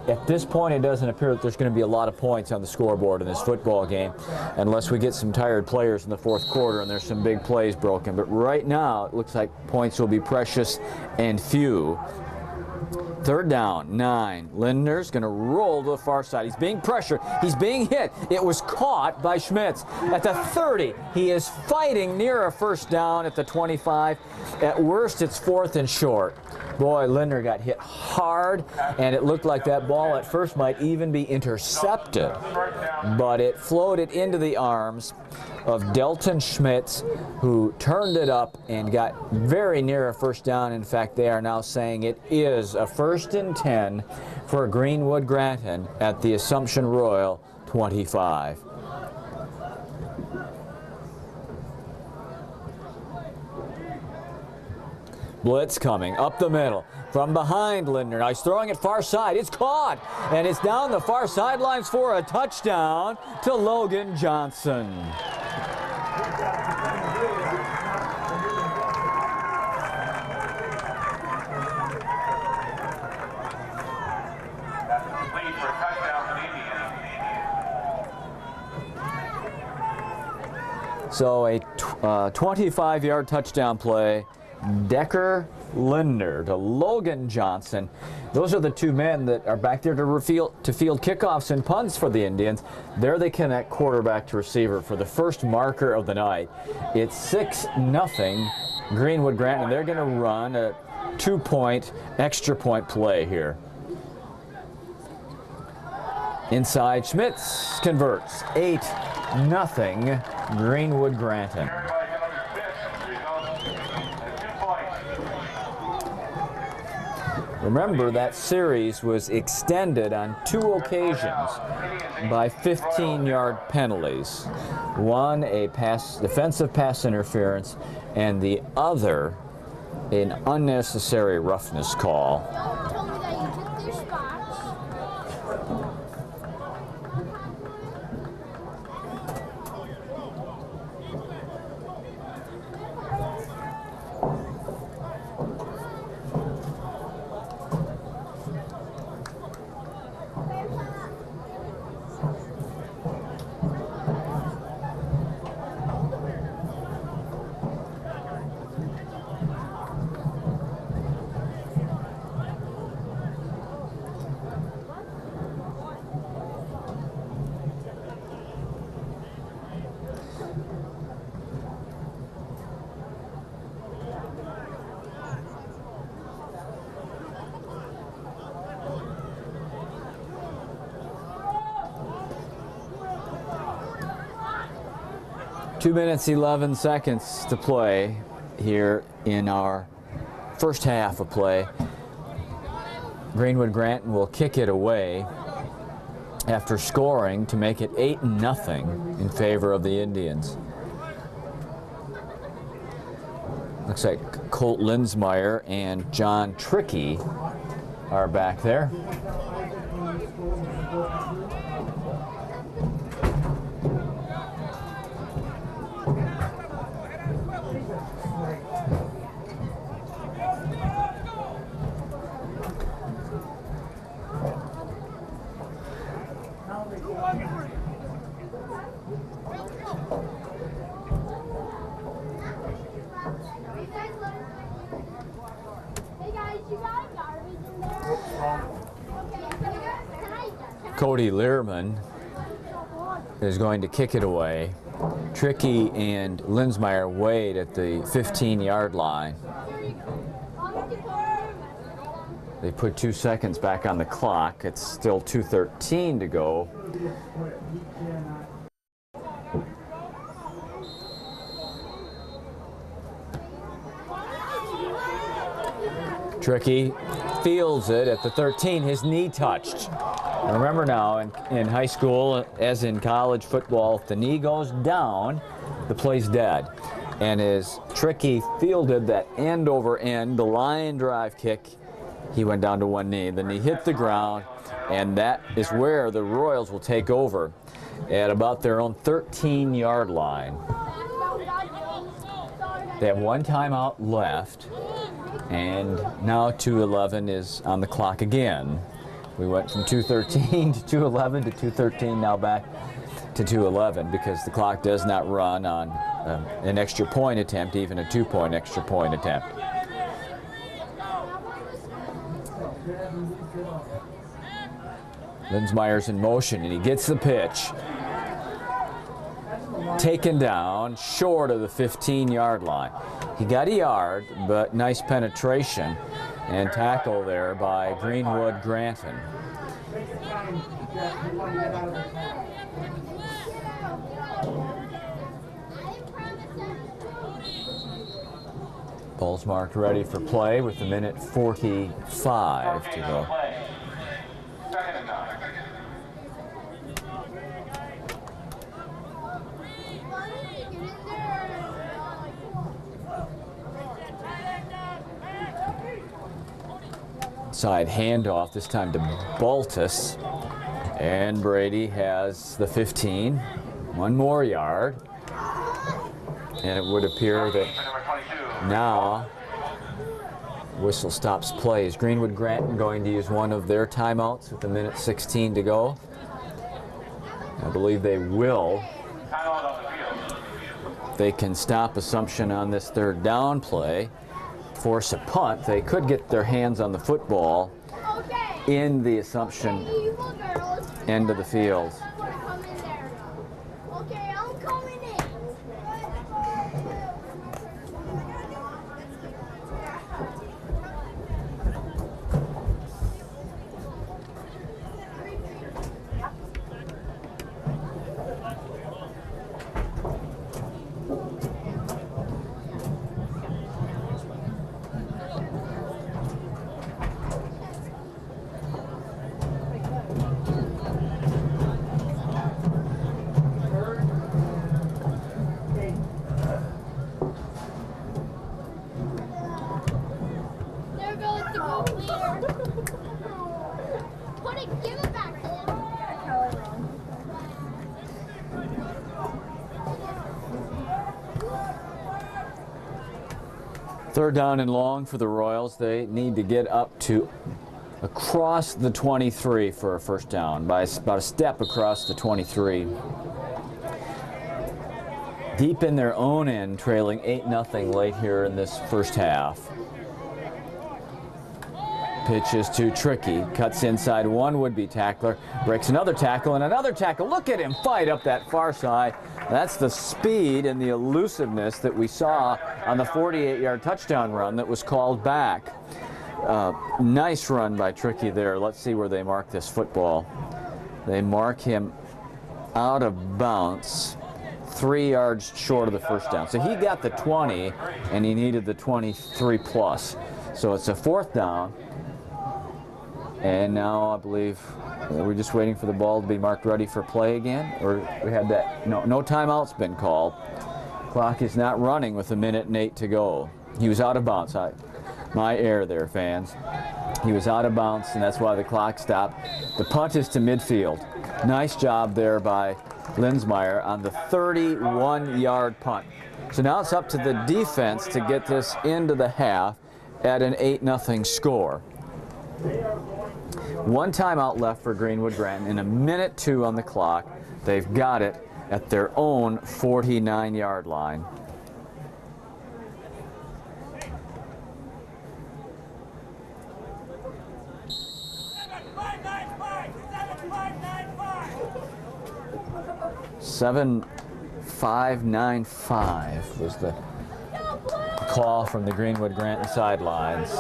at this point it doesn't appear that there's going to be a lot of points on the scoreboard in this football game unless we get some tired players in the fourth quarter and there's some big plays broken. But right now it looks like points will be precious and few. 3rd down, 9. Lindner's going to roll to the far side. He's being pressured. He's being hit. It was caught by Schmitz. At the 30, he is fighting near a first down at the 25. At worst, it's 4th and short. Boy, Lindner got hit hard, and it looked like that ball at first might even be intercepted. But it floated into the arms of Delton Schmitz, who turned it up and got very near a first down. In fact, they are now saying it is a 1st and 10 for Greenwood Granton at the Assumption Royal 25. Blitz coming up the middle from behind Lindner. Now he's throwing it far side. It's caught, and it's down the far sidelines for a touchdown to Logan Johnson. So a 25-yard touchdown play. Decker Lindner to Logan Johnson. Those are the two men that are back there to field kickoffs and punts for the Indians. There they connect quarterback to receiver for the first marker of the night. It's 6-0 Greenwood Granton. They're going to run a 2-point extra point play here. Inside, Schmitz converts. 8-0 Greenwood Granton. Remember, that series was extended on 2 occasions by 15-yard penalties. One, a defensive pass interference, and the other, an unnecessary roughness call. Two minutes, 11 seconds to play here in our first half of play. Greenwood Granton will kick it away after scoring to make it 8-0 in favor of the Indians. Looks like Colt Linsmeyer and John Trickey are back there. Cody Learman is going to kick it away. Trickey and Linsmeyer wait at the 15-yard line. They put 2 seconds back on the clock. It's still 2:13 to go. Trickey fields it at the 13. His knee touched. Remember now, in high school, as in college football, if the knee goes down, the play's dead. And as Tricky fielded that end over end, the line drive kick, he went down to one knee. Then he hit the ground, and that is where the Royals will take over at about their own 13-yard line. They have one timeout left, and now 2:11 is on the clock again. We went from 2:13 to 2:11 to 2:13, now back to 2:11 because the clock does not run on an extra point attempt, even a 2-point extra point attempt. Linsmeyer's in motion, and he gets the pitch. Taken down short of the 15-yard line. He got a yard, but nice penetration and tackle there by Greenwood Granton. Ball's marked ready for play with a minute 45 to go. Side handoff, this time to Baltus, and Brady has the 15. One more yard, and it would appear that now whistle stops play. Is Greenwood Granton going to use one of their timeouts with a minute 16 to go? I believe they will. They can stop Assumption on this third down play, force a punt. They could get their hands on the football in the Assumption end of the field. Third down and long for the Royals. They need to get up to across the 23 for a first down, by about a step across the 23. Deep in their own end, trailing 8-0 late here in this first half. Pitch is too tricky. Cuts inside one would-be tackler. Breaks another tackle and another tackle. Look at him fight up that far side. That's the speed and the elusiveness that we saw on the 48-yard touchdown run that was called back. Nice run by Tricky there. Let's see where they mark this football. They mark him out of bounds, 3 yards short of the first down. So he got the 20, and he needed the 23 plus. So it's a fourth down. And now I believe we're just waiting for the ball to be marked ready for play again, or we had that. No timeout's been called. Clock is not running with a minute and 8 to go. He was out of bounds. My error there, fans. He was out of bounds, and that's why the clock stopped. The punt is to midfield. Nice job there by Linsmeyer on the 31-yard punt. So now it's up to the defense to get this into the half at an 8-0 score. One timeout left for Greenwood Granton and a minute 2 on the clock. They've got it at their own 49-yard line. Seven 5-9-5 was the call from the Greenwood Granton sidelines.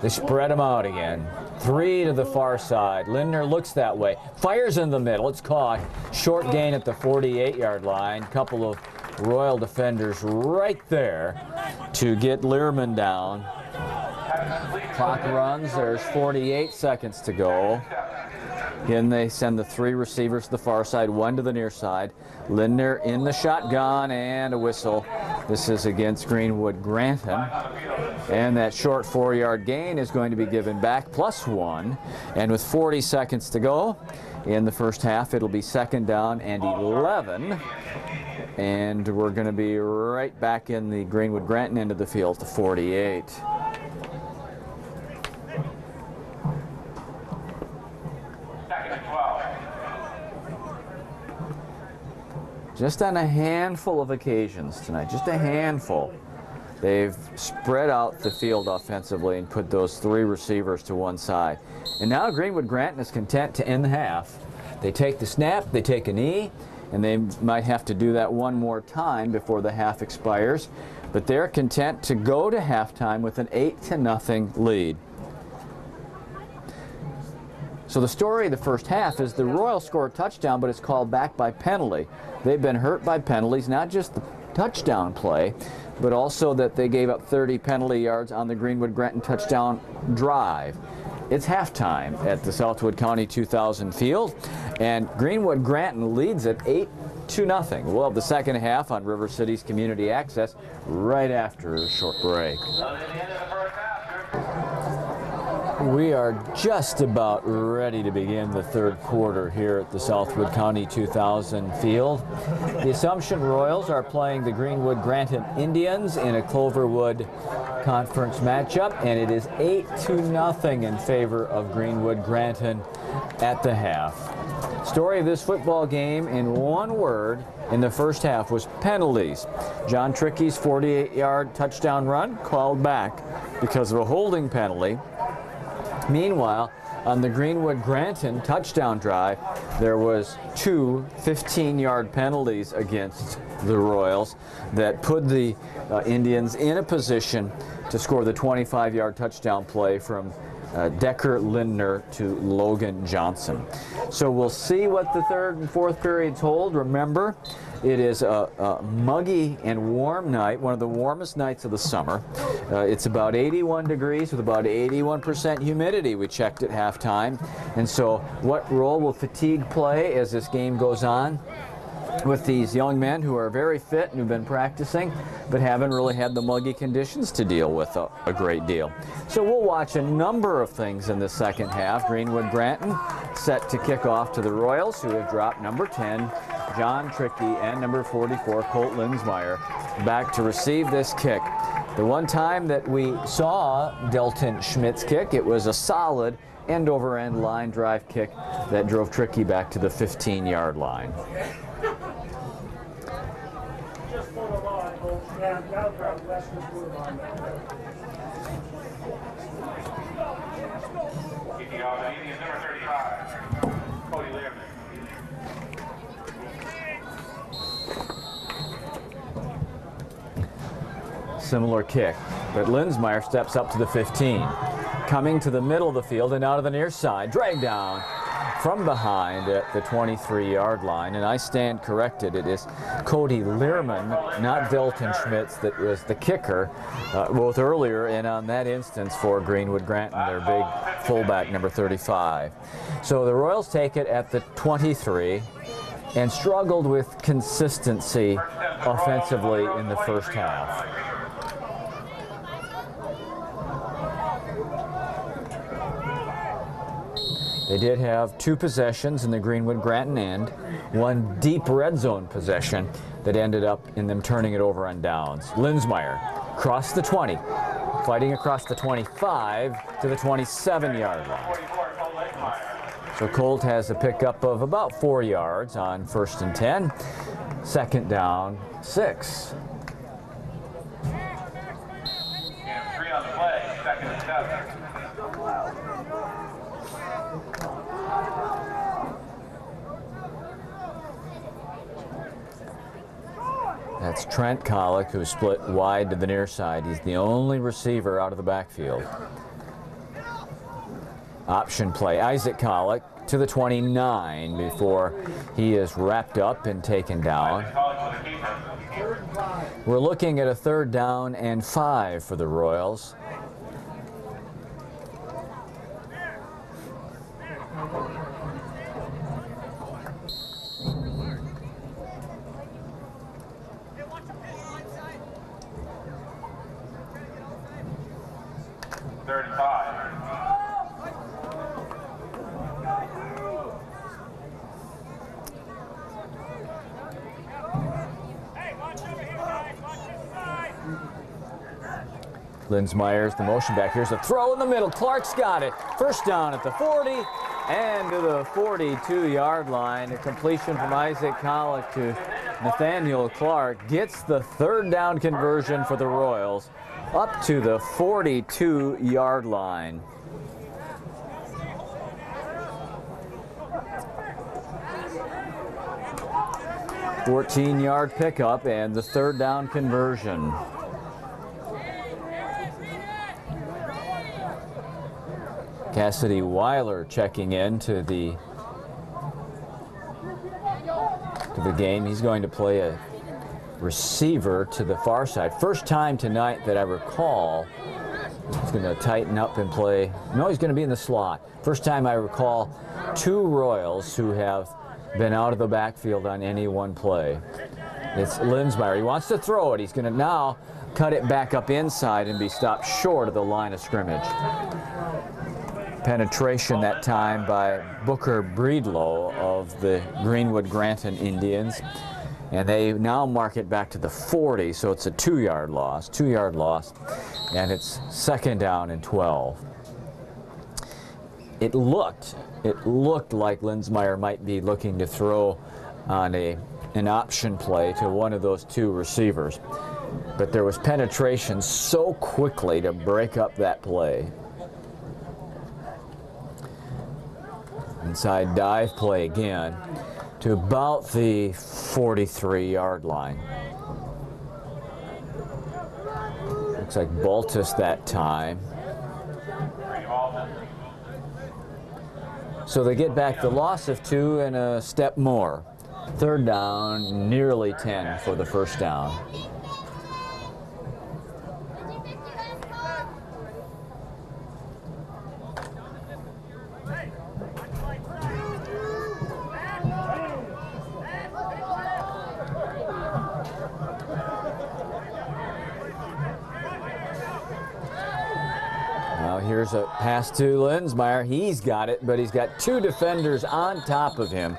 They spread them out again. 3 to the far side. Lindner looks that way. Fires in the middle. It's caught. Short gain at the 48-yard line. Couple of Royal defenders right there to get Learman down. Clock runs. There's 48 seconds to go. Again, they send the 3 receivers to the far side, 1 to the near side. Lindner in the shotgun and a whistle. This is against Greenwood Granton. And that short 4-yard gain is going to be given back, +1. And with 40 seconds to go in the first half, it'll be 2nd down and 11. And we're going to be right back in the Greenwood Granton end of the field to 48. Just on a handful of occasions tonight, just a handful, they've spread out the field offensively and put those 3 receivers to one side. And now Greenwood Granton is content to end the half. They take the snap, they take a knee, and they might have to do that one more time before the half expires. But they're content to go to halftime with an 8-0 lead. So the story of the first half is the Royals score a touchdown, but it's called back by penalty. They've been hurt by penalties, not just the touchdown play, but also that they gave up 30 penalty yards on the Greenwood Granton touchdown drive. It's halftime at the Southwood County 2000 field, and Greenwood Granton leads it 8-0. We'll have the second half on River City's Community Access right after a short break. We are just about ready to begin the third quarter here at the Southwood County 2000 field. The Assumption Royals are playing the Greenwood Granton Indians in a Cloverwood Conference matchup, and it is 8-0 in favor of Greenwood Granton at the half. Story of this football game in one word in the first half was penalties. John Trickey's 48-yard touchdown run called back because of a holding penalty. Meanwhile, on the Greenwood Granton touchdown drive, there was 2 15-yard penalties against the Royals that put the Indians in a position to score the 25-yard touchdown play from Decker Lindner to Logan Johnson. So we'll see what the third and fourth periods hold. Remember, it is a muggy and warm night, one of the warmest nights of the summer. It's about 81 degrees with about 81% humidity, we checked at halftime. And so what role will fatigue play as this game goes on with these young men who are very fit and who've been practicing but haven't really had the muggy conditions to deal with a great deal. So we'll watch a number of things in the second half. Greenwood Granton set to kick off to the Royals, who have dropped number 10, John Trickey, and number 44, Colt Linsmeyer, back to receive this kick. The one time that we saw Delton Schmidt's kick, it was a solid end-over-end line drive kick that drove Trickey back to the 15-yard line. Kicking off the Indians, number 35, Cody Learman. Similar kick, but Linsmeyer steps up to the 15. Coming to the middle of the field and out of the near side, dragged down from behind at the 23-yard line, and I stand corrected. It is Cody Learman, not Delton Schmitz, that was the kicker, both earlier and on that instance for Greenwood Granton, their big fullback, number 35. So the Royals take it at the 23 and struggled with consistency offensively in the first half. They did have 2 possessions in the Greenwood Granton end, 1 deep red zone possession that ended up in them turning it over on downs. Linsmeyer crossed the 20, fighting across the 25 to the 27-yard line. So Colt has a pickup of about 4 yards on 1st and 10, 2nd down, 6. And 3 on the play, 2nd and 7. That's Trent Collick, who split wide to the near side. He's the only receiver out of the backfield. Option play, Isaac Collick to the 29 before he is wrapped up and taken down. We're looking at a 3rd down and 5 for the Royals. Linsmeyer's the motion back. Here's a throw in the middle. Clark's got it. First down at the 40 and to the 42-yard line. A completion from Isaac Collick to Nathaniel Clark gets the third down conversion for the Royals up to the 42-yard line. "14-yard pickup and the third down conversion." Cassidy Weiler checking in to the game. He's going to play a receiver to the far side. First time tonight that I recall. He's going to tighten up and play. No, he's going to be in the slot. First time I recall two Royals who have been out of the backfield on any one play. It's Linsmeyer. He wants to throw it. He's going to now cut it back up inside and be stopped short of the line of scrimmage. Penetration that time by Booker Breedlow of the Greenwood Granton Indians. And they now mark it back to the 40, so it's a 2-yard loss. 2-yard loss, and it's second down and 12. It looked like Linsmeyer might be looking to throw on an option play to one of those two receivers. But there was penetration so quickly to break up that play. Inside dive play again to about the 43-yard line. Looks like Baltus that time. So they get back the loss of 2 and a step more. Third down, nearly 10 for the first down. Here's a pass to Linsmeyer. He's got it, but he's got two defenders on top of him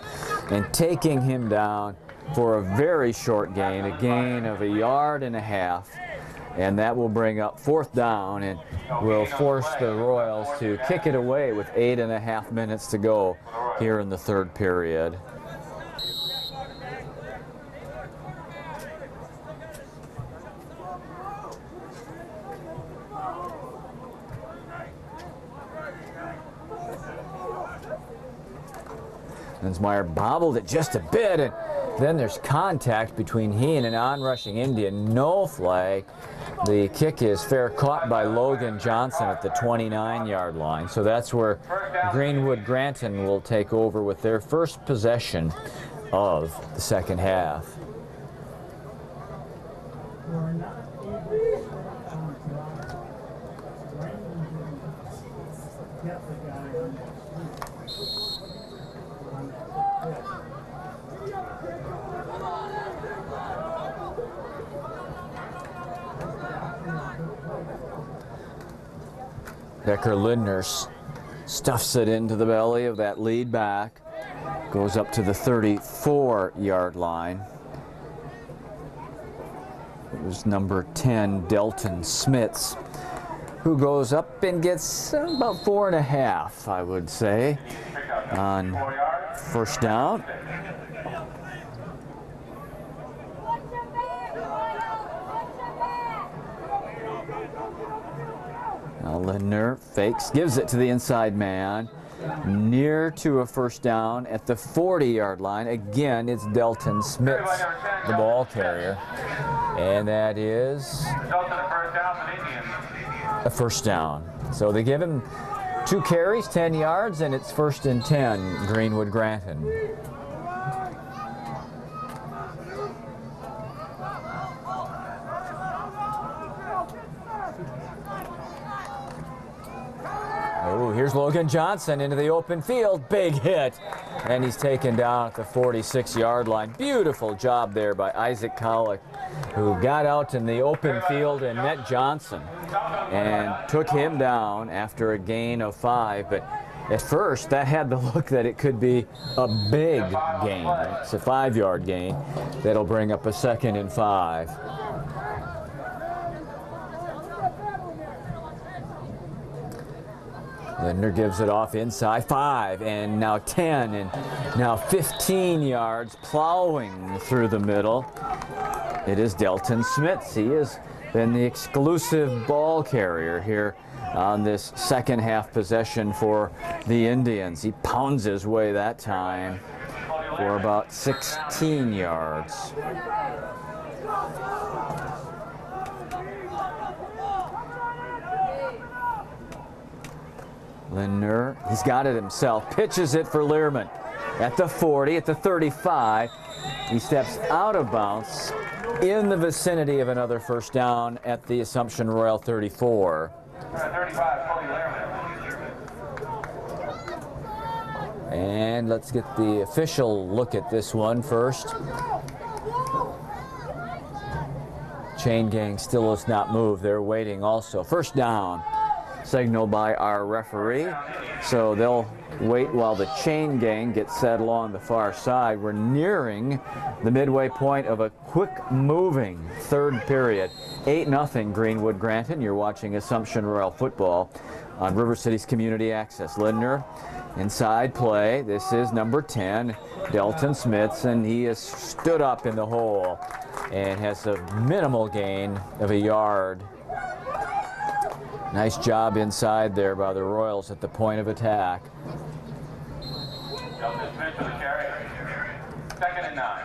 and taking him down for a very short gain, a gain of 1.5 yards. And that will bring up fourth down and will force the Royals to kick it away with 8.5 minutes to go here in the third period. Linsmeyer bobbled it just a bit, and then there's contact between he and an onrushing Indian. No flag. The kick is fair, caught by Logan Johnson at the 29-yard line. So that's where Greenwood Granton will take over with their first possession of the second half. Becker-Lindner stuffs it into the belly of that lead back. Goes up to the 34-yard line. It was number 10, Delton Smits, who goes up and gets about 4.5, I would say, on first down. Now Lindner fakes, gives it to the inside man, near to a first down at the 40-yard line. Again, it's Delton Smits, the ball carrier, and that is a first down. So they give him 2 carries, 10 yards, and it's 1st and 10, Greenwood Granton. Oh, here's Logan Johnson into the open field. Big hit. And he's taken down at the 46-yard line. Beautiful job there by Isaac Collick, who got out in the open field and met Johnson and took him down after a gain of 5. But at first, that had the look that it could be a big gain. It's a 5-yard gain that'll bring up a 2nd and 5. Lindner gives it off inside, 5, and now 10, and now 15 yards, plowing through the middle. It is Delton Smits. He has been the exclusive ball carrier here on this second half possession for the Indians. He pounds his way that time for about 16 yards. Lindner, he's got it himself, pitches it for Learman at the 40, at the 35. He steps out of bounds in the vicinity of another first down at the Assumption Royal 34. 35, Cody Learman. And let's get the official look at this one first. Chain gang still has not moved. They're waiting also. First down, signaled by our referee. So they'll wait while the chain gang gets set along the far side. We're nearing the midway point of a quick moving third period. 8-0 Greenwood Granton. You're watching Assumption Royal football on River City's Community Access. Lindner, inside play. This is number 10, Delton Smits, and he has stood up in the hole and has a minimal gain of a yard. Nice job inside there by the Royals at the point of attack. Delton Smits with the carry. 2nd and 9.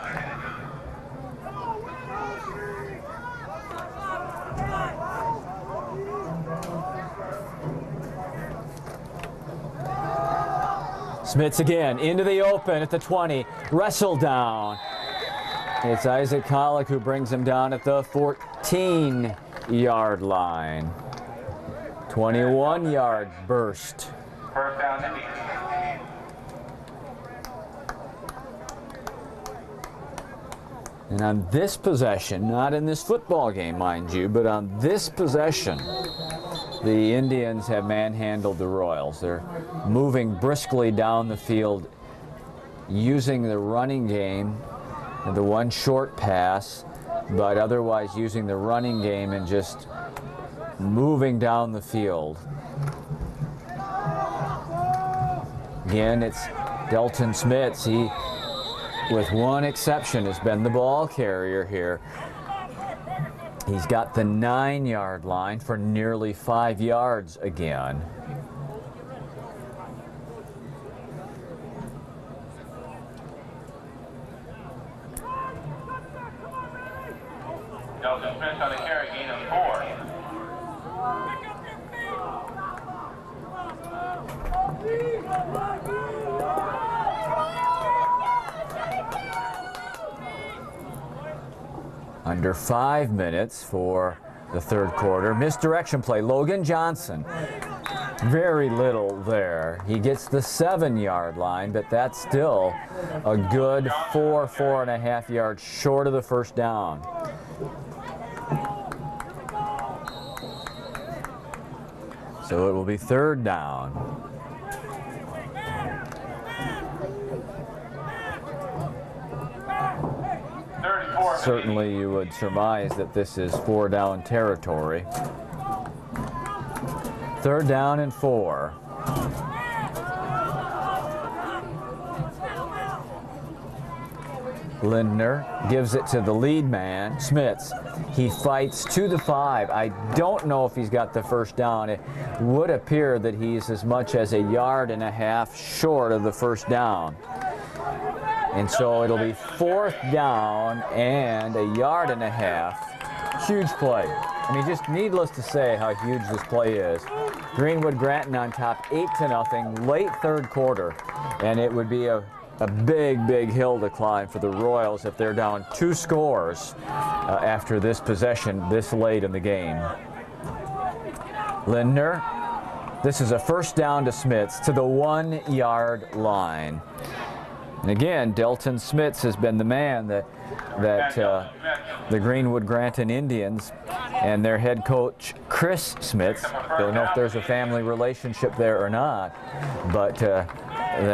Smits again into the open at the 20, wrestled down. It's Isaac Collick who brings him down at the 14-yard line. 21-yard burst. First down, Indians. And on this possession, not in this football game, mind you, but on this possession, the Indians have manhandled the Royals. They're moving briskly down the field, using the running game, the one short pass, but otherwise using the running game and just moving down the field. Again, it's Delton Smits. He, with one exception, has been the ball carrier here. He's got the 9-yard line for nearly 5 yards again. Delton Smits on the carry, gain of 4. Under 5 minutes for the third quarter. Misdirection play, Logan Johnson. Very little there. He gets the 7-yard line, but that's still a good 4.5 yards short of the first down. So it will be third down. Certainly you would surmise that this is 4-down territory. Third down and 4. Lindner gives it to the lead man, Smits. He fights to the 5. I don't know if he's got the first down. It would appear that he's as much as 1.5 yards short of the first down. And so it'll be 4th down and 1.5 yards. Huge play. I mean, just needless to say how huge this play is. Greenwood Granton on top 8-0, late third quarter. And it would be a big, big hill to climb for the Royals if they're down 2 scores after this possession this late in the game. Lindner, this is a first down to Smits to the 1-yard line. And again, Delton Smits has been the man that the Greenwood Granton Indians and their head coach, Chris Smits, don't know if there's a family relationship there or not, but the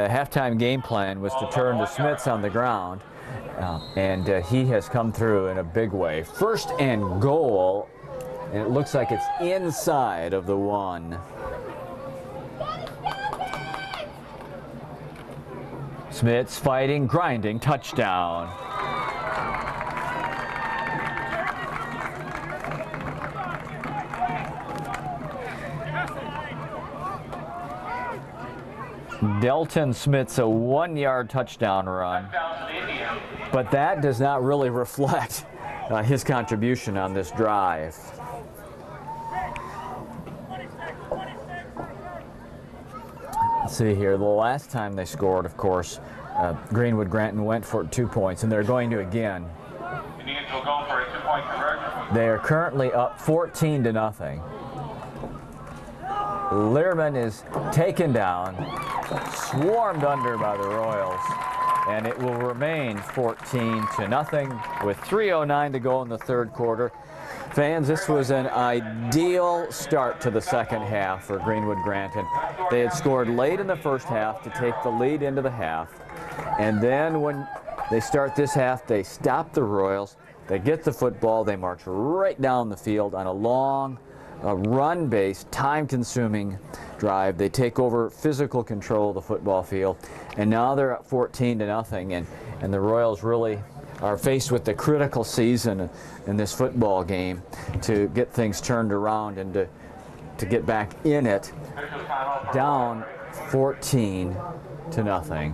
halftime game plan was to turn to Smits on the ground, and he has come through in a big way. First and goal, and it looks like it's inside of the 1. Smits fighting, grinding, touchdown. Delton Smits a 1-yard touchdown run, but that does not really reflect his contribution on this drive. Let's see here, the last time they scored, of course, Greenwood Granton went for 2 points, and they're going to again. Indians will go for a 2-point conversion. They are currently up 14-0. Learman is taken down, swarmed under by the Royals, and it will remain 14-0 with 3:09 to go in the third quarter. Fans, this was an ideal start to the second half for Greenwood Granton. They had scored late in the first half to take the lead into the half, and then when they start this half, they stop the Royals, they get the football, they march right down the field on a long run-based, time-consuming drive. They take over physical control of the football field, and now they're at 14-0, and the Royals really are faced with the critical season in this football game to get things turned around and to get back in it, down 14-0.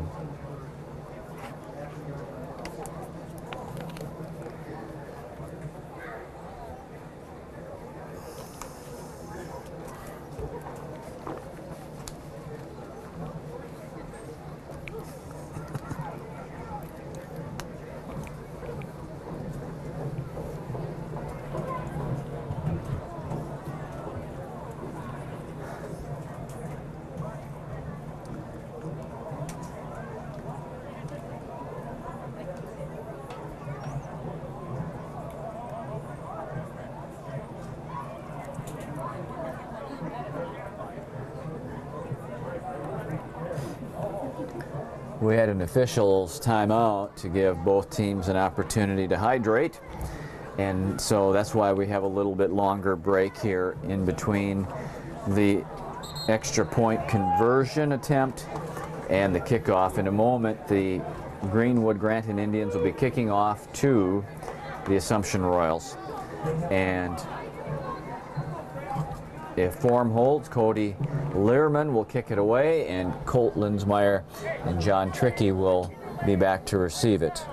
We had an official's timeout to give both teams an opportunity to hydrate, and so that's why we have a little bit longer break here in between the extra point conversion attempt and the kickoff. In a moment, the Greenwood Granton Indians will be kicking off to the Assumption Royals, and if form holds, Cody Learman will kick it away, and Colt Linsmeyer and John Trickey will be back to receive it.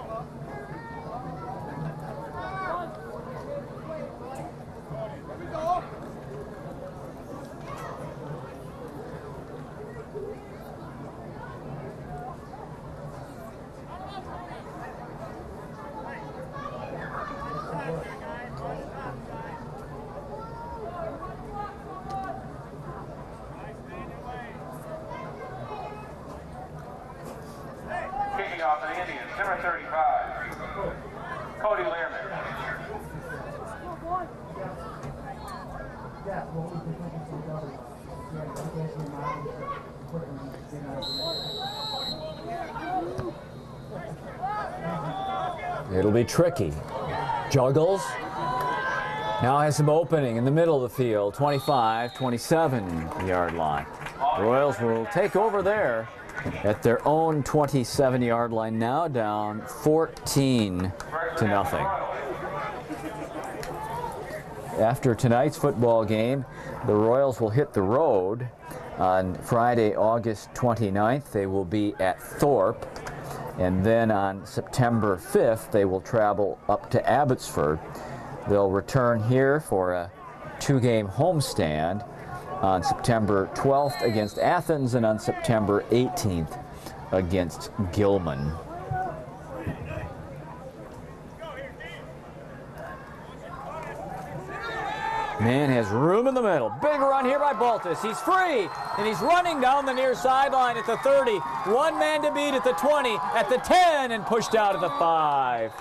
Kicking off for the Indians, number 35, Cody Learman. It'll be tricky. Juggles. Now has some opening in the middle of the field, 25, 27-yard line. Royals will take over there at their own 27-yard line, now down 14-0. After tonight's football game, the Royals will hit the road on Friday, August 29th. They will be at Thorpe, and then on September 5th, they will travel up to Abbotsford. They'll return here for a 2-game homestand on September 12th against Athens and on September 18th against Gilman. Man has room in the middle. Big run here by Baltus. He's free, and he's running down the near sideline at the 30. One man to beat at the 20, at the 10, and pushed out at the 5.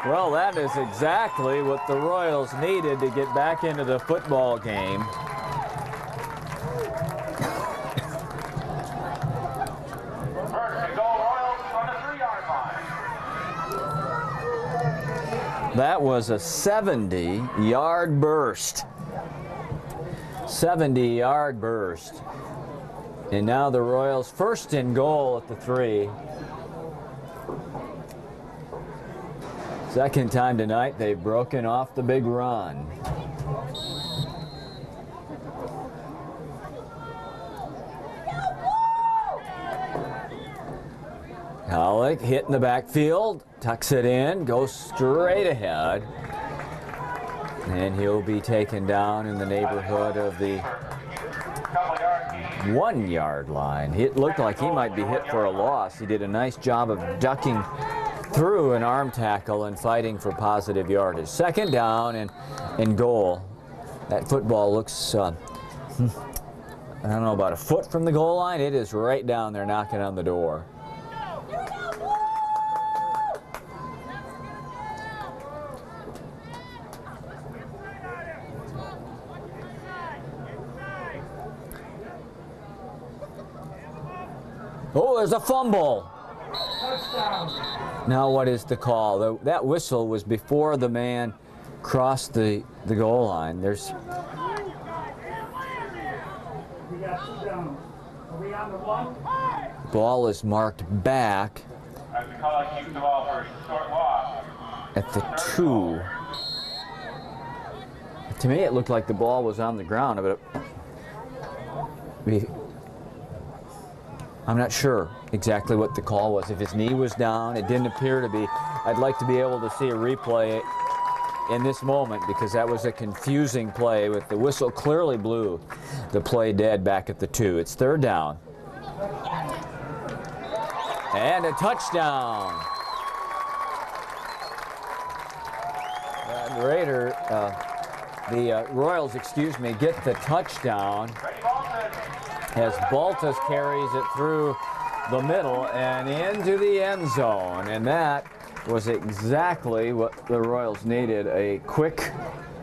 Well, that is exactly what the Royals needed to get back into the football game. That was a 70-yard burst. 70-yard burst. And now the Royals first and goal at the 3. Second time tonight they've broken off the big run. Halleck hit in the backfield, tucks it in, goes straight ahead. And he'll be taken down in the neighborhood of the 1-yard line. It looked like he might be hit for a loss. He did a nice job of ducking through an arm tackle and fighting for positive yardage. Second down and goal. That football looks, I don't know, about a foot from the goal line. It is right down there knocking on the door. Oh, there's a fumble. Now what is the call? That whistle was before the man crossed the goal line. We got 2 down. Are we on the 1? Ball is marked back at the 2. To me, it looked like the ball was on the ground, but I'm not sure exactly what the call was. If his knee was down, it didn't appear to be. I'd like to be able to see a replay in this moment because that was a confusing play with the whistle clearly blew the play dead back at the 2. It's third down. And a touchdown. The Royals, get the touchdown as Baltus carries it through the middle and into the end zone. And that was exactly what the Royals needed, a quick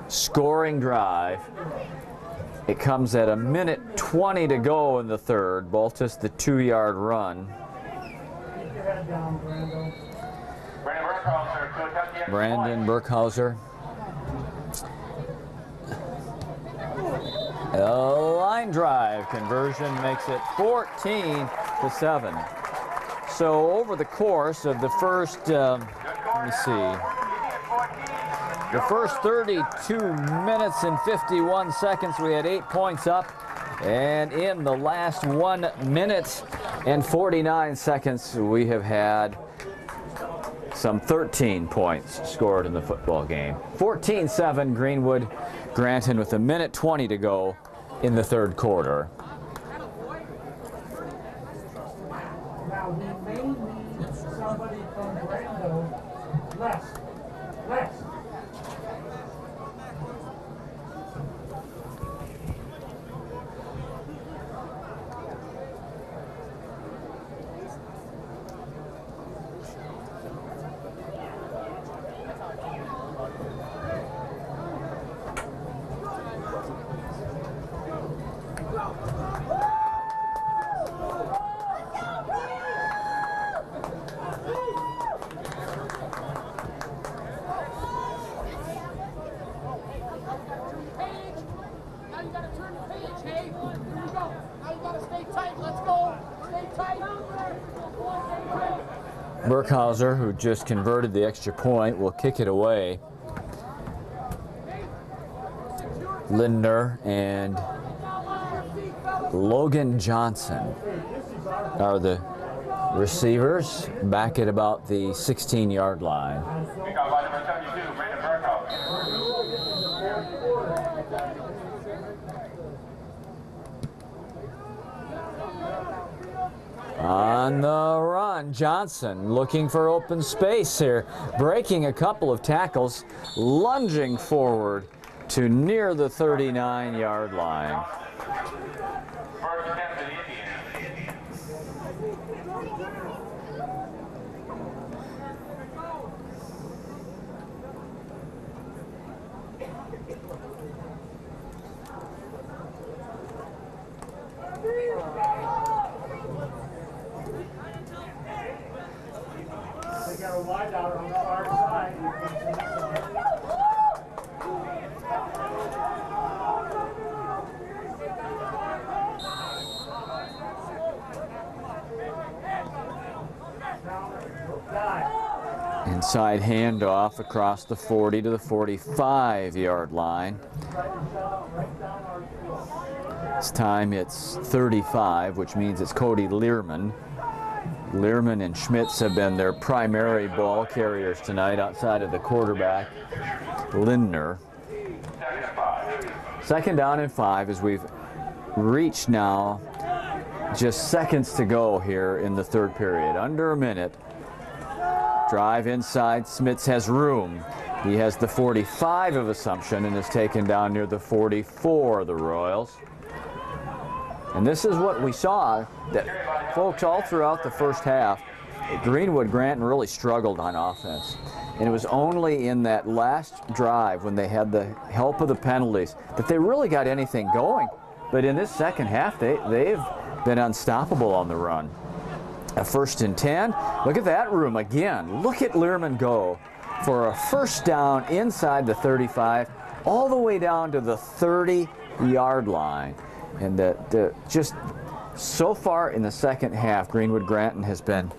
scoring drive. It comes at 1:20 to go in the third. Baltus, the 2-yard run. Keep your head down, Brandon Burkhauser. A line drive conversion makes it 14-7. So over the course of the first, let me see, the first 32 minutes and 51 seconds, we had 8 points up. And in the last 1 minute and 49 seconds, we have had some 13 points scored in the football game. 14-7 Greenwood Granton with 1:20 to go in the third quarter. Now we may need somebody from Brando. Less. Burkhauser, who just converted the extra point, will kick it away. Linder and Logan Johnson are the receivers back at about the 16-yard line. On the run, Johnson looking for open space here, breaking a couple of tackles, lunging forward to near the 39-yard line. They got a wide out on the far side. Inside handoff across the 40 to the 45-yard line. This time it's 35, which means it's Cody Learman. Learman and Schmitz have been their primary ball carriers tonight outside of the quarterback, Lindner. Second down and 5 as we've reached now just seconds to go here in the third period. Under a minute. Drive inside. Schmitz has room. He has the 45 of Assumption and is taken down near the 44 of the Royals. And this is what we saw, that folks all throughout the first half, Greenwood Granton really struggled on offense. And it was only in that last drive when they had the help of the penalties that they really got anything going. But in this second half, they've been unstoppable on the run. A 1st and 10. Look at that room again. Look at Learman go for a first down inside the 35, all the way down to the 30-yard line. And just so far in the second half, Greenwood Granton has been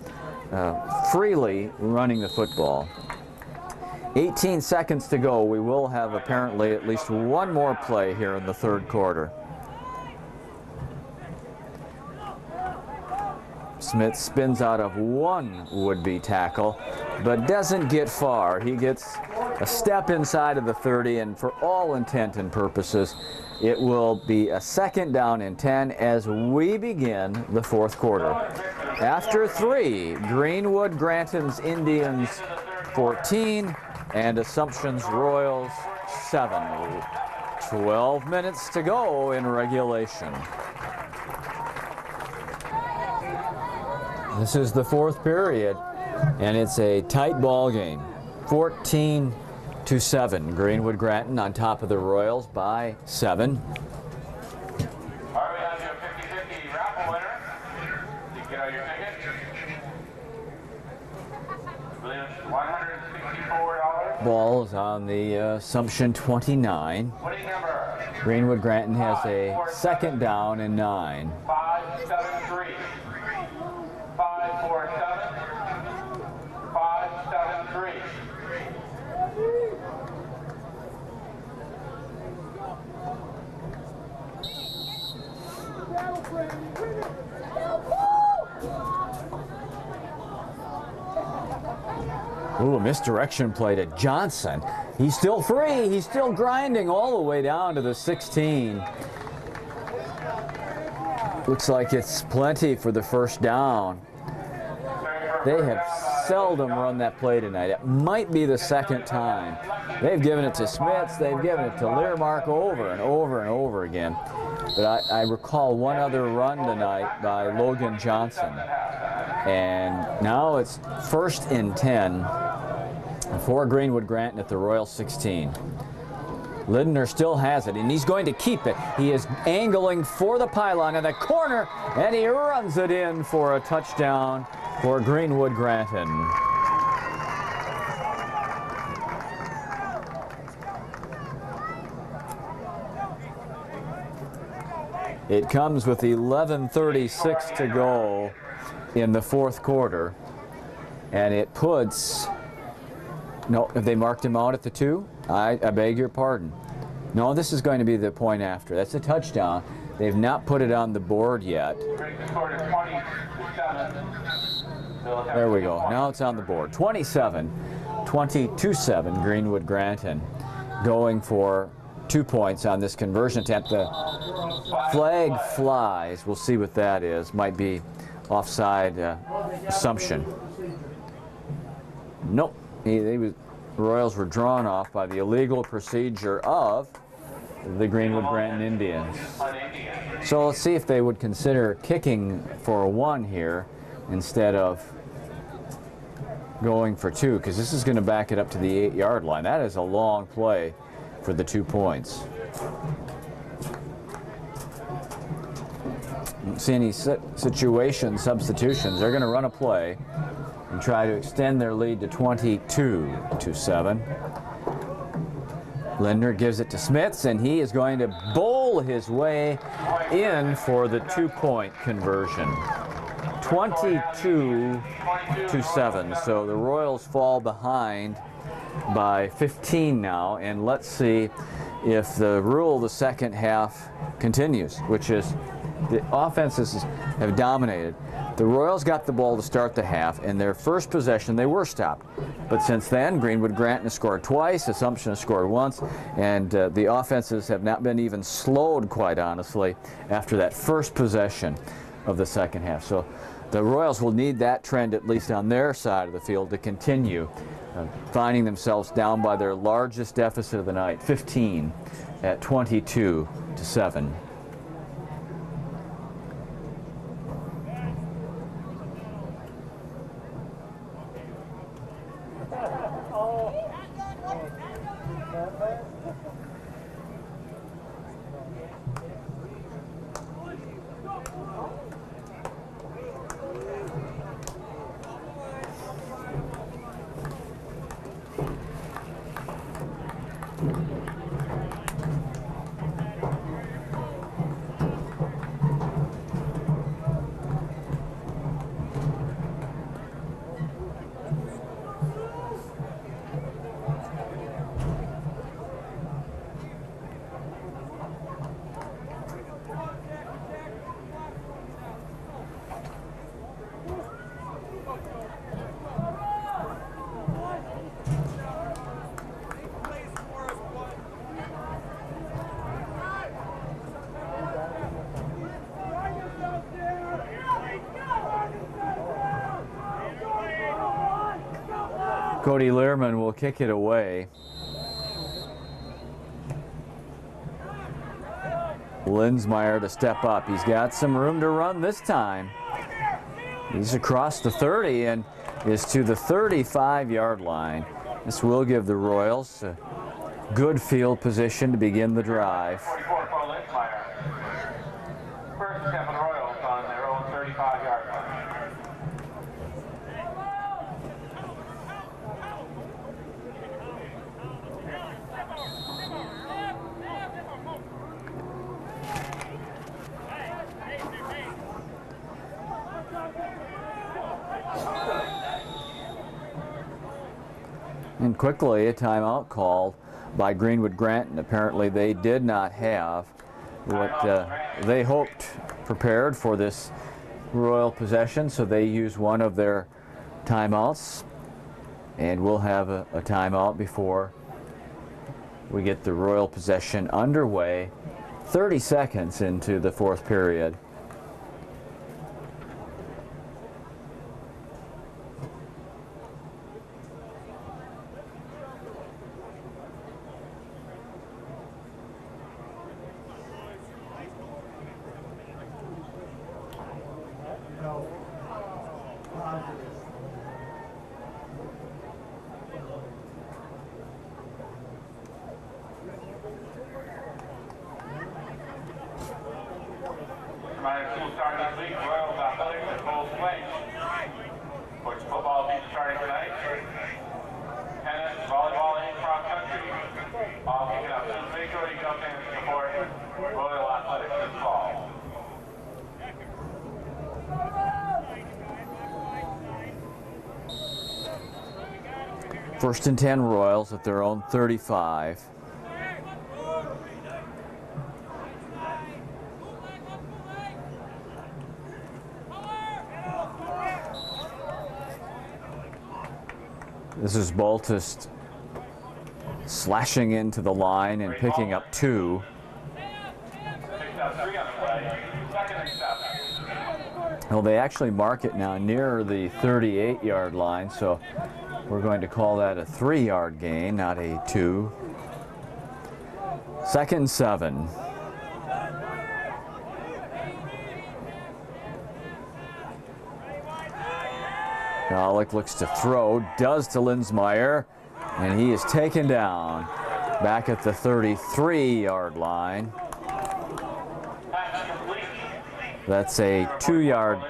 freely running the football. 18 seconds to go. We will have apparently at least one more play here in the third quarter. Smith spins out of one would-be tackle, but doesn't get far. He gets a step inside of the 30, and for all intent and purposes, it will be a 2nd down and 10 as we begin the fourth quarter. After 3, Greenwood Granton's Indians 14 and Assumption's Royals 7. 12 minutes to go in regulation. This is the fourth period, and it's a tight ball game. 14-7. Greenwood Granton on top of the Royals by 7. All right, we have your 50-50 raffle winner. You can get out your ticket. I believe it's $164. Ball is on the Assumption 29. Winning number Greenwood Granton has a 2nd down and 9. 573. 547. 573. Ooh, a misdirection play to Johnson. He's still free. He's still grinding all the way down to the 16. Looks like it's plenty for the first down. They have seldom run that play tonight. It might be the second time. They've given it to Smits. They've given it to Learmark over and over and over again. But I recall one other run tonight by Logan Johnson. And now it's 1st and 10 for Greenwood Granton at the Royal 16. Lindner still has it, and he's going to keep it. He is angling for the pylon in the corner, and he runs it in for a touchdown for Greenwood Granton. It comes with 11:36 to go in the fourth quarter, and it puts, no, have they marked him out at the 2? I beg your pardon. No, this is going to be the point after. That's a touchdown. They've not put it on the board yet. There we go. Now it's on the board. 22-7 Greenwood Granton going for 2 points on this conversion attempt. The flag flies. We'll see what that is. Might be offside Assumption. Nope. The Royals were drawn off by the illegal procedure of the Greenwood Granton Indians. So let's see if they would consider kicking for a 1 here instead of going for 2, because this is going to back it up to the 8-yard line. That is a long play for the 2 points. Don't see any substitutions. They're going to run a play and try to extend their lead to 22-7. Lindner gives it to Smits, and he is going to bowl his way in for the 2-point conversion. 22-7. So the Royals fall behind by 15 now, and let's see if the rule of the second half continues, which is the offenses have dominated. The Royals got the ball to start the half, and their first possession they were stopped. But since then, Greenwood Granton has scored twice, Assumption has scored once, and the offenses have not been even slowed, quite honestly, after that first possession of the second half. So the Royals will need that trend, at least on their side of the field, to continue, finding themselves down by their largest deficit of the night, 15 at 22-7. Cody Learman will kick it away. Linsmeyer to step up. He's got some room to run this time. He's across the 30 and is to the 35-yard line. This will give the Royals a good field position to begin the drive. 44 for Linsmeyer. First step of the Royals on their own 35-yard line. And quickly, a timeout called by Greenwood Granton. Apparently they did not have what they hoped prepared for this Royal possession, so they used one of their timeouts, and we'll have a timeout before we get the Royal possession underway. 30 seconds into the fourth period. Reminder, school starting this week, Royals Athletics at full swing. Which football will be starting tonight. Tennis, volleyball, and cross country. All kicking up. So make sure you jump in and support Royal Athletics this fall. First and 10 Royals at their own 35. This is Baltus slashing into the line and picking up 2. Picked up 3 on the play. Second and 7. Well, they actually mark it now near the 38-yard line, so we're going to call that a 3-yard gain, not a 2. Second and 7. Alec looks to throw, does to Linsmeyer, and he is taken down back at the 33-yard line. That's a 2-yard,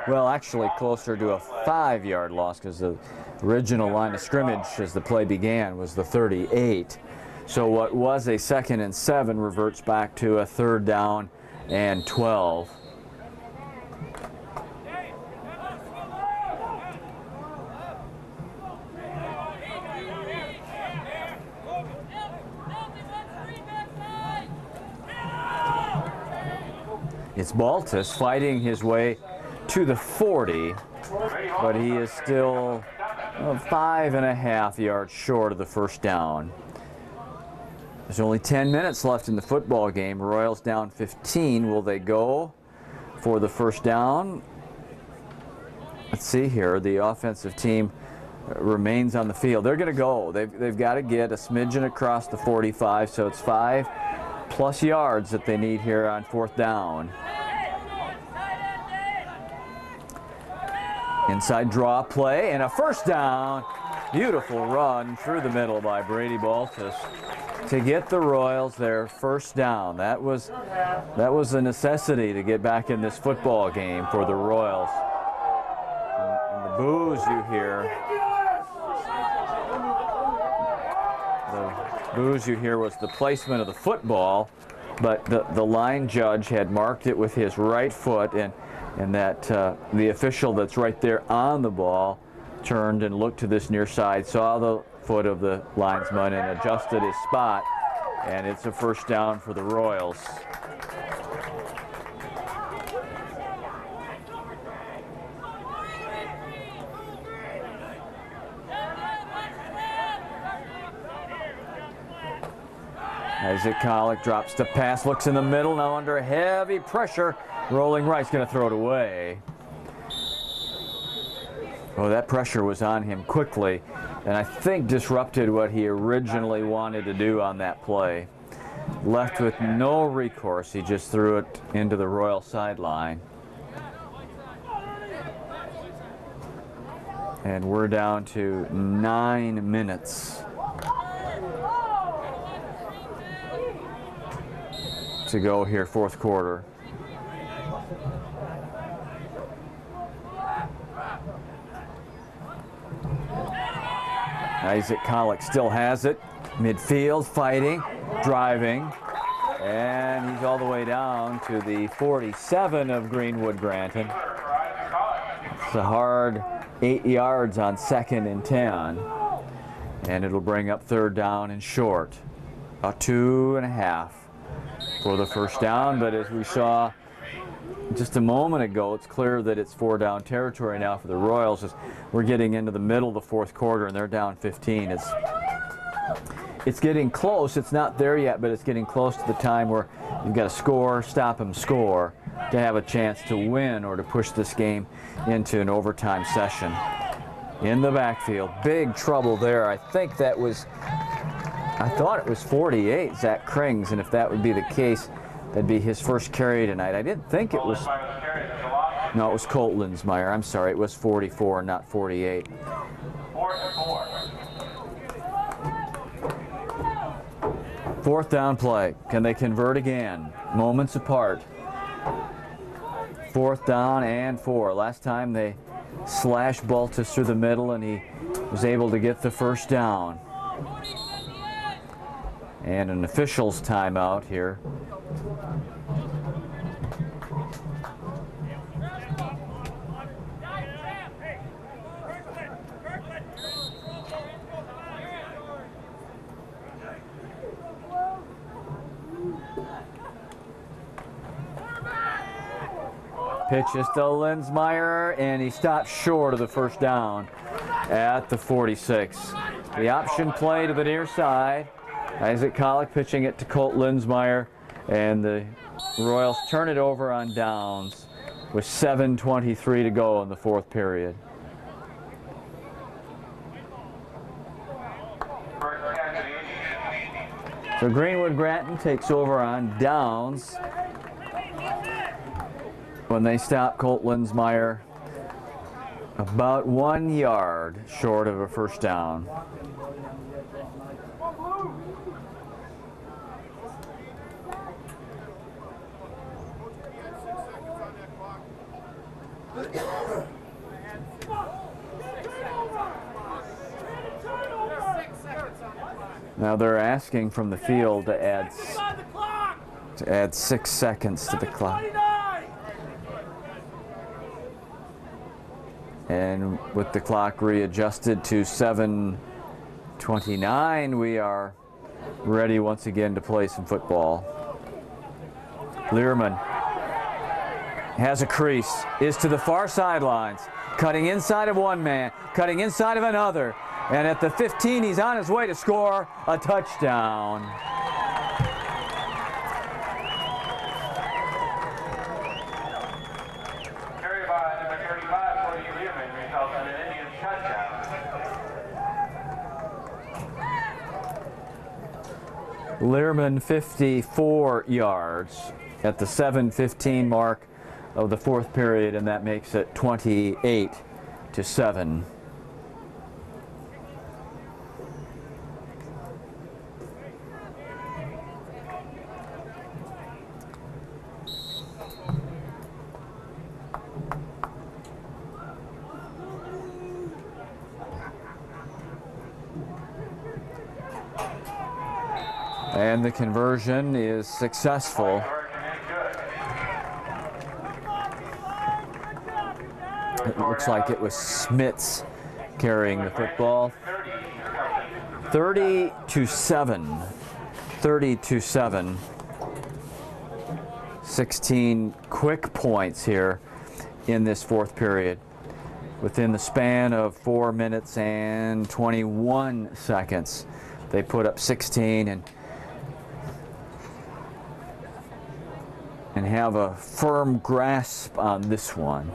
well, actually closer to a 5-yard loss, because the original line of scrimmage as the play began was the 38. So what was a second and 7 reverts back to a 3rd down and 12. It's Baltus fighting his way to the 40, but he is still 5.5 yards short of the first down. There's only 10 minutes left in the football game. Royals down 15. Will they go for the first down? Let's see here. The offensive team remains on the field. They're going to go. They've got to get a smidgen across the 45, so it's 5+ yards that they need here on fourth down. Inside draw play and a first down. Beautiful run through the middle by Brady Baltus to get the Royals their first down. That was a necessity to get back in this football game for the Royals. And the boos you hear. The boos you hear was the placement of the football, but the line judge had marked it with his right foot, and that the official that's right there on the ball turned and looked to this near side, saw the foot of the linesman and adjusted his spot, and it's a first down for the Royals. Isaac Collick drops the pass, looks in the middle, now under heavy pressure. Rolling right's going to throw it away. Oh, that pressure was on him quickly, and I think disrupted what he originally wanted to do on that play. Left with no recourse, he just threw it into the Royal sideline. And we're down to 9 minutes to go here, fourth quarter. Isaac Collick still has it. Midfield, fighting, driving, and he's all the way down to the 47 of Greenwood Granton. It's a hard 8 yards on 2nd and 10, and it'll bring up third down and short. About 2.5 for the first down, but as we saw just a moment ago, it's clear that it's 4-down territory now for the Royals as we're getting into the middle of the fourth quarter and they're down 15. It's getting close. It's not there yet, but it's getting close to the time where you've got to score, stop them, score to have a chance to win or to push this game into an overtime session. In the backfield, big trouble there. I thought it was 48, Zach Krings, and if that would be the case, that'd be his first carry tonight. I didn't think it was. No, it was Colt Linsmeyer. I'm sorry, it was 44, not 48. 4th and 4. Fourth down play. Can they convert again? Moments apart. 4th down and 4. Last time they slashed Baltus through the middle and he was able to get the first down. And an official's timeout here. Pitches to Linsmeyer, and he stops short of the first down at the 46. The option play to the near side. Isaac Collick pitching it to Colt Linsmeyer, and the Royals turn it over on downs with 7:23 to go in the fourth period. So Greenwood Granton takes over on downs when they stop Colt Linsmeyer about 1 yard short of a first down. Now they're asking from the field to add 6 seconds to the clock. And with the clock readjusted to 7:29, we are ready once again to play some football. Learman has a crease, is to the far sidelines, cutting inside of one man, cutting inside of another, and at the 15 he's on his way to score a touchdown. Carry by number 35, Cody Learman, results in an Indians touchdown. Learman 54 yards at the 7:15 mark of the fourth period, and that makes it 28-7. And the conversion is successful. It looks like it was Smits carrying the football. 30-7. 30-7. 16 quick points here in this fourth period. Within the span of 4 minutes and 21 seconds, they put up 16 and have a firm grasp on this one.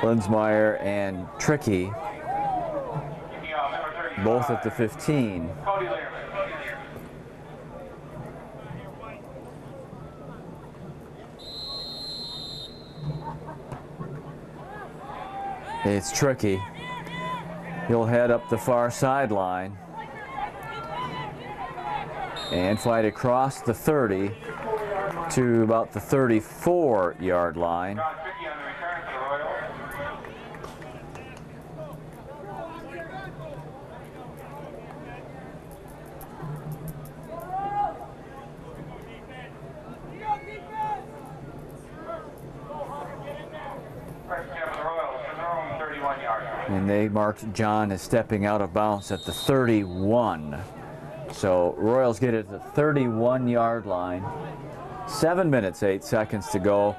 Linsmeyer and Tricky, both at the 15. It's Tricky. He'll head up the far sideline and fight across the 30 to about the 34-yard line. And they marked John as stepping out of bounds at the 31. So Royals get it at the 31-yard line. 7 minutes, 8 seconds to go.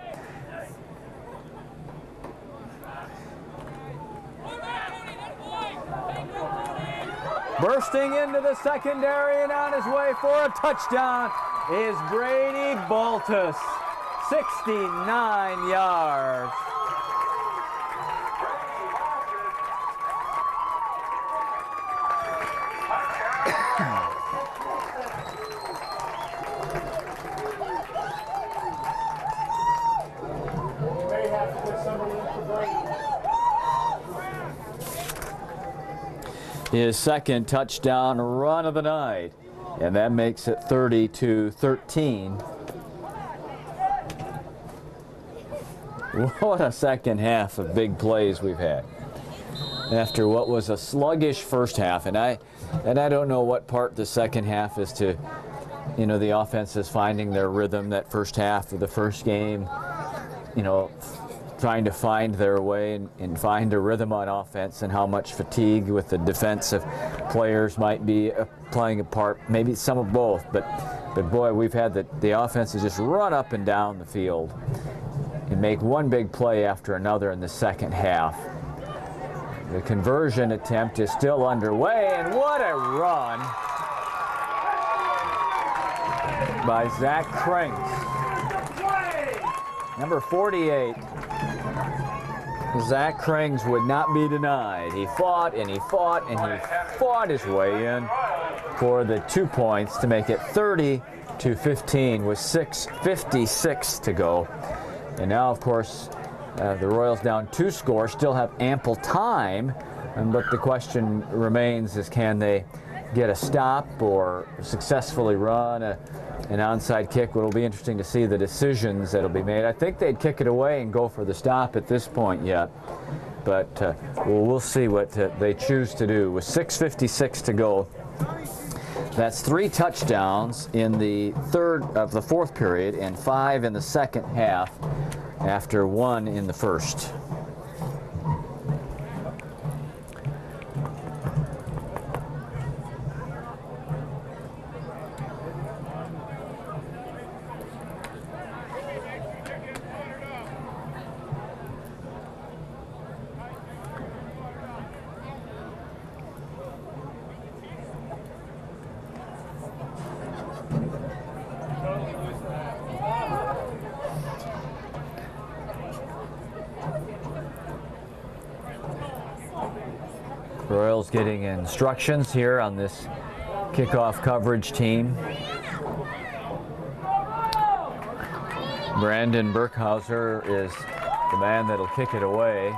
Bursting into the secondary and on his way for a touchdown is Brady Baltus. 69 yards. His second touchdown run of the night, and that makes it 30-13. What a second half of big plays we've had after what was a sluggish first half, and I don't know what part the second half is to, you know, the offense is finding their rhythm that first half of the first game, you know, trying to find their way and find a rhythm on offense, and how much fatigue with the defensive players might be playing a part, maybe some of both, but boy, we've had the offenses just run up and down the field and make one big play after another in the second half. The conversion attempt is still underway, and what a run by Zach Kranks. Number 48. Zach Krangs would not be denied. He fought and he fought and he fought his way in. for the 2 points to make it 30-15 with 6:56 to go. And now, of course, the Royals down 2 scores, still have ample time, but the question remains is, can they get a stop or successfully run an onside kick? It'll be interesting to see the decisions that'll be made. I think they'd kick it away and go for the stop at this point yet, but we'll see what they choose to do. With 6:56 to go, that's 3 touchdowns in the fourth period and 5 in the second half after 1 in the first. Royals getting instructions here on this kickoff coverage team. Brandon Burkhauser is the man that'll kick it away.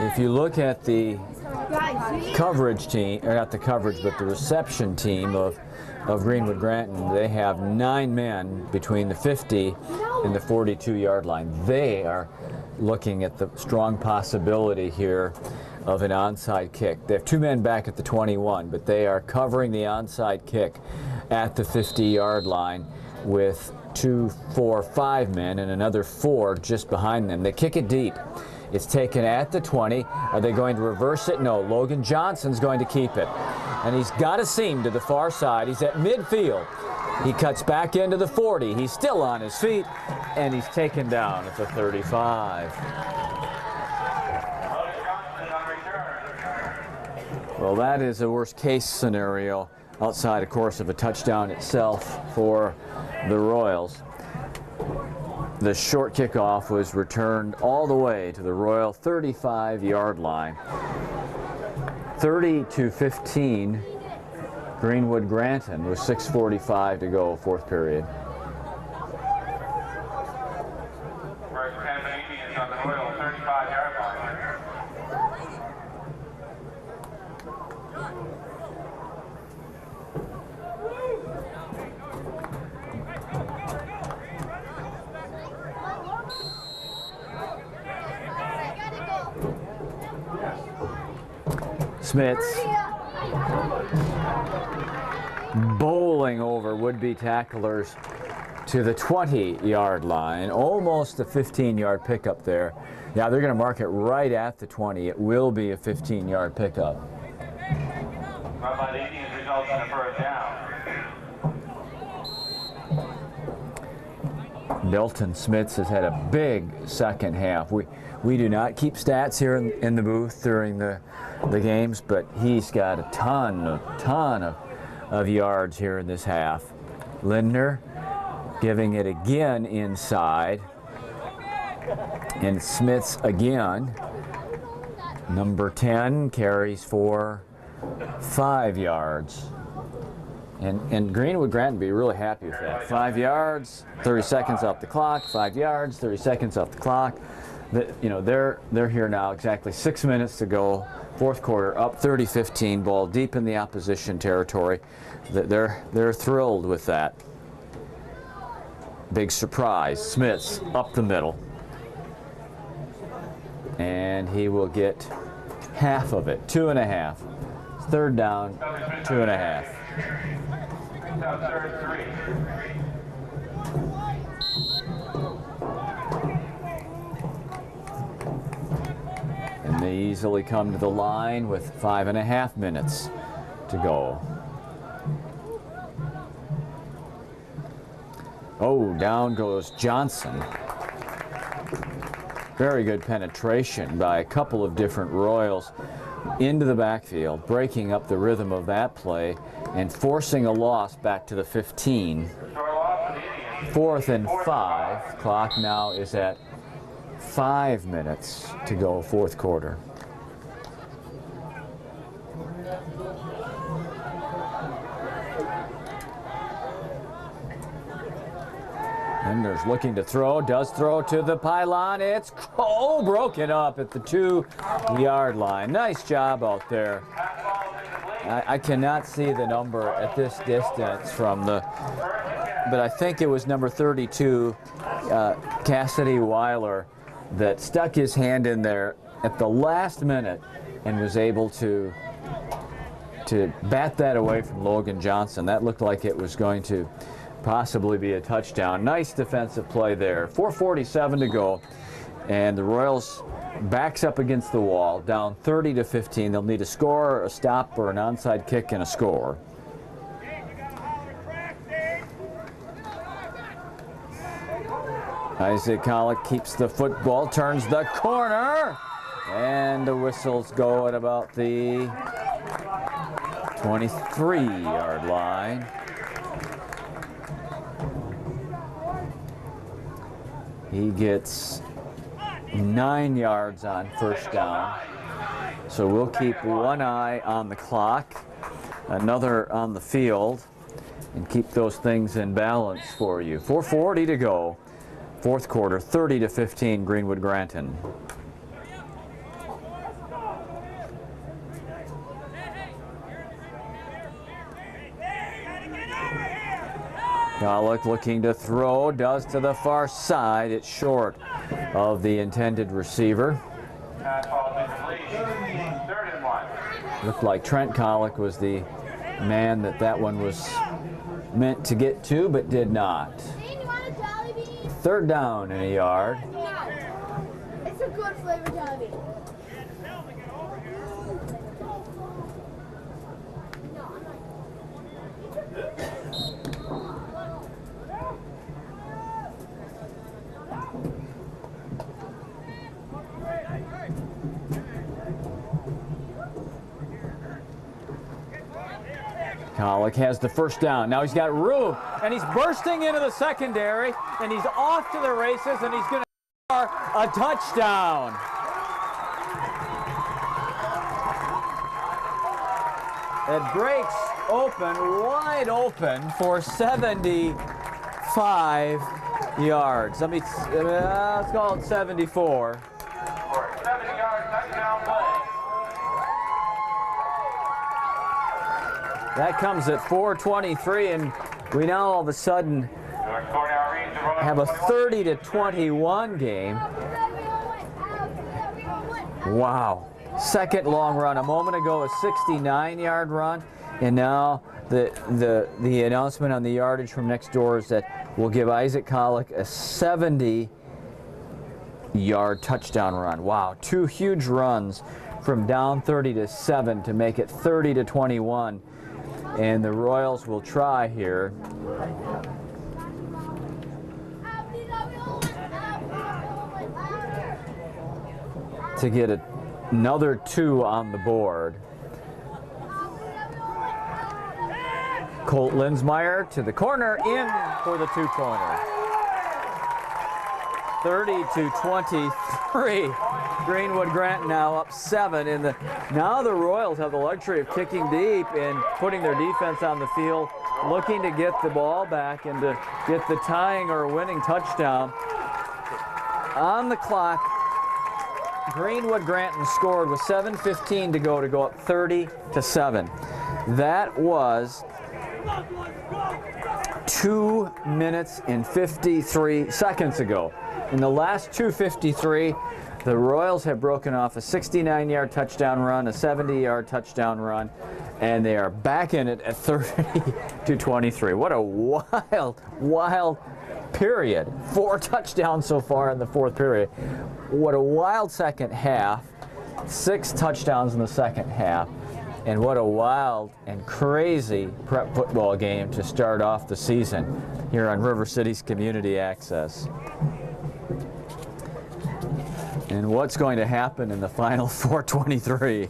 If you look at the coverage team, or not the coverage, but the reception team of Greenwood Granton, they have 9 men between the 50 and the 42-yard line. They are looking at the strong possibility here of an onside kick. They have 2 men back at the 21, but they are covering the onside kick at the 50-yard line with 2, 4, 5 men and another 4 just behind them. They kick it deep. It's taken at the 20. Are they going to reverse it? No. Logan Johnson's going to keep it. And he's got a seam to the far side. He's at midfield. He cuts back into the 40. He's still on his feet, and he's taken down at the 35. Well, that is a worst-case scenario outside, of course, of a touchdown itself for the Royals. The short kickoff was returned all the way to the Royal 35-yard line. 30-15, Greenwood Granton with 6:45 to go, fourth period. Canadians on the Royal 35-yard line. Smits bowling over would-be tacklers to the 20-yard line, almost a 15-yard pickup there. Yeah, they're going to mark it right at the 20. It will be a 15-yard pickup. Run by the Indians results in a first down. Delton Smits has had a big second half. We do not keep stats here in the booth during the games, but he's got a ton of yards here in this half. Lindner giving it again inside, and Smits again. Number 10 carries for 5 yards. And Greenwood Granton be really happy with that. 5 yards, 30 seconds off the clock, 5 yards, 30 seconds off the clock. You know, they're here now, exactly 6 minutes to go. Fourth quarter, up 30-15, ball deep in the opposition territory. They're thrilled with that. Big surprise. Smits up the middle. And he will get half of it, 2.5. Third down, 2.5. Third 3. And they easily come to the line with 5.5 minutes to go. Oh, down goes Johnson. Very good penetration by a couple of different Royals into the backfield, breaking up the rhythm of that play and forcing a loss back to the 15. 4th and 5. Clock now is at 5 minutes to go, 4th quarter. Enders looking to throw, does throw to the pylon. It's broken up at the 2-yard line. Nice job out there. I cannot see the number at this distance from the, but I think it was number 32, Cassidy Weiler, that stuck his hand in there at the last minute and was able to bat that away from Logan Johnson. That looked like it was going to possibly be a touchdown. Nice defensive play there. 4:47 to go, and the Royals backs up against the wall, down 30-15. They'll need a score, a stop, or an onside kick and a score. Isaac Collick keeps the football, turns the corner, and the whistles go at about the 23-yard line. He gets 9 yards on first down. So we'll keep one eye on the clock, another on the field, and keep those things in balance for you. 4:40 to go, 4th quarter, 30-15, Greenwood Granton. Collick looking to throw, does to the far side. It's short of the intended receiver. Looked like Trent Collick was the man that one was meant to get to, but did not. 3rd down and a yard. It's a good flavor jelly bean. Collick has the first down. Now he's got room, and he's bursting into the secondary, and he's off to the races, and he's going to score a touchdown. It breaks open, wide open for 75 yards. Let's call it 74. 70-yard touchdown play. That comes at 4:23, and we now all of a sudden have a 30-21 game. Wow. Second long run. A moment ago, a 69-yard run, and now the announcement on the yardage from next door is that we'll give Isaac Collick a 70-yard touchdown run. Wow. 2 huge runs from down 30-7 to make it 30-21. And the Royals will try here to get another 2 on the board. Colt Linsmeyer to the corner, in for the 2-pointer. 30-23. Greenwood Granton now up 7. Now the Royals have the luxury of kicking deep and putting their defense on the field, looking to get the ball back and to get the tying or winning touchdown. On the clock, Greenwood Granton scored with 7:15 to go up 30-7. That was 2 minutes and 53 seconds ago. In the last 2:53, the Royals have broken off a 69-yard touchdown run, a 70-yard touchdown run, and they are back in it at 30-23. What a wild period. 4 touchdowns so far in the 4th period. What a wild second half. 6 touchdowns in the second half. And what a wild and crazy prep football game to start off the season here on River City's Community Access. And what's going to happen in the final 4:23?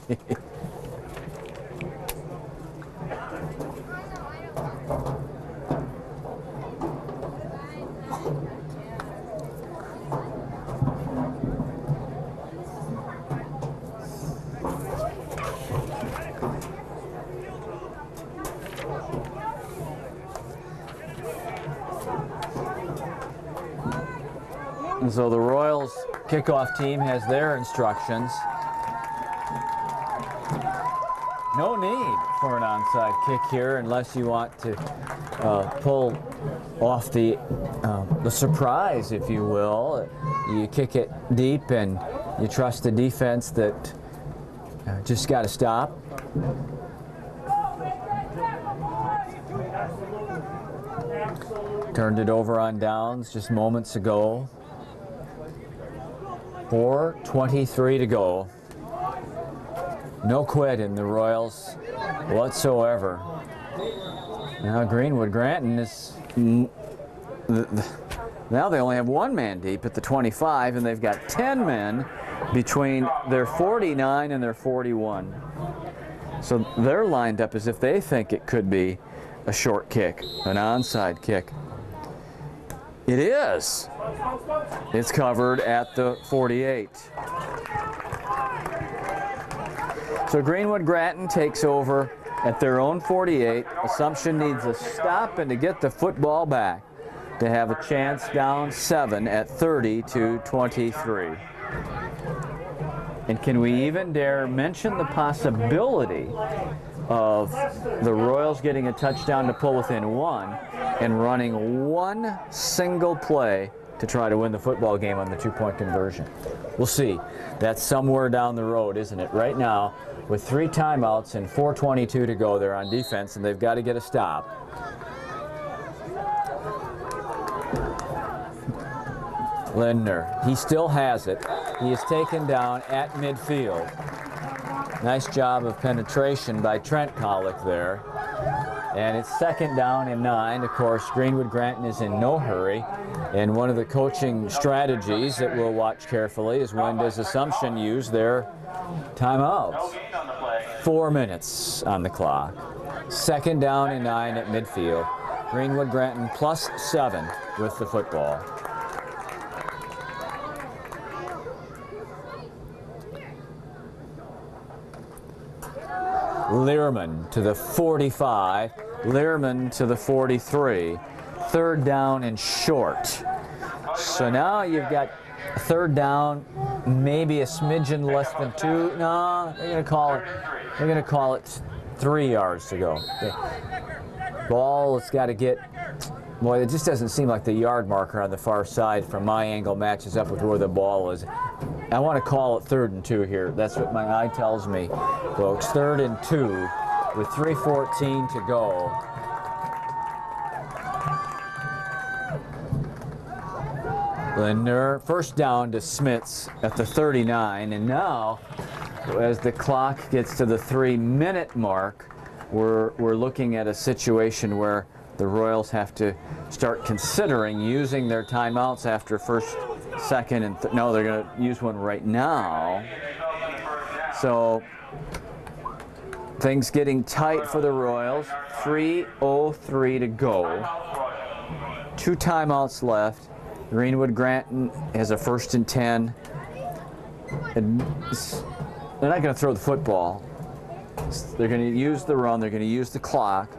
And so the Royals kickoff team has their instructions. No need for an onside kick here unless you want to pull off the surprise, if you will. You kick it deep and you trust the defense that just got to stop. Turned it over on downs just moments ago. 4:23 to go. No quit in the Royals whatsoever. Now Greenwood Granton is now they only have one man deep at the 25, and they've got 10 men between their 49 and their 41. So they're lined up as if they think it could be a short kick, an onside kick. It is. It's covered at the 48. So Greenwood Granton takes over at their own 48. Assumption needs a stop and to get the football back to have a chance down 7 at 30-23. And can we even dare mention the possibility of the Royals getting a touchdown to pull within 1 and running one single play to try to win the football game on the 2-point conversion? We'll see. That's somewhere down the road, isn't it? Right now, with 3 timeouts and 4:22 to go, they're on defense and they've got to get a stop. Lindner, he still has it. He is taken down at midfield. Nice job of penetration by Trent Collick there. And it's 2nd down and 9. Of course, Greenwood Granton is in no hurry. And one of the coaching strategies that we'll watch carefully is when does Assumption use their timeouts. 4 minutes on the clock. 2nd down and 9 at midfield. Greenwood Granton +7 with the football. Learman to the 45, Learman to the 43, 3rd down and short. So now you've got 3rd down, maybe a smidgen less than 2. No, they're going to call it 3 yards to go. The ball has got to get, boy, it just doesn't seem like the yard marker on the far side from my angle matches up with where the ball is. I want to call it 3rd and 2 here. That's what my eye tells me, folks. 3rd and 2 with 3:14 to go. Lindner, 1st down to Smits at the 39, and now as the clock gets to the 3-minute mark, we're looking at a situation where the Royals have to start considering using their timeouts after 1st, 2nd, and no, they're going to use one right now. So things getting tight for the Royals. 3:03 to go. 2 timeouts left. Greenwood Granton has a 1st and 10. And they're not going to throw the football. They're going to use the run. They're going to use the clock.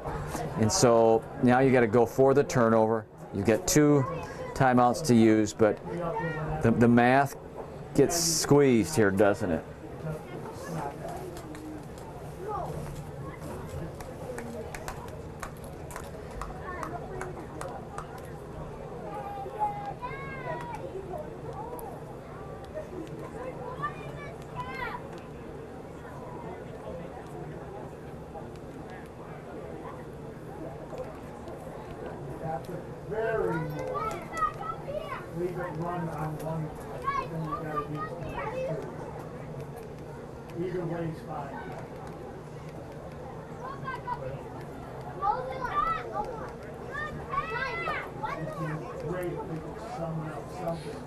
And so now you got to go for the turnover. You get 2 timeouts to use, but the math gets squeezed here, doesn't it? Very leave it run on one, then you gotta use the next 2. Either way is fine. you think it's summing up something.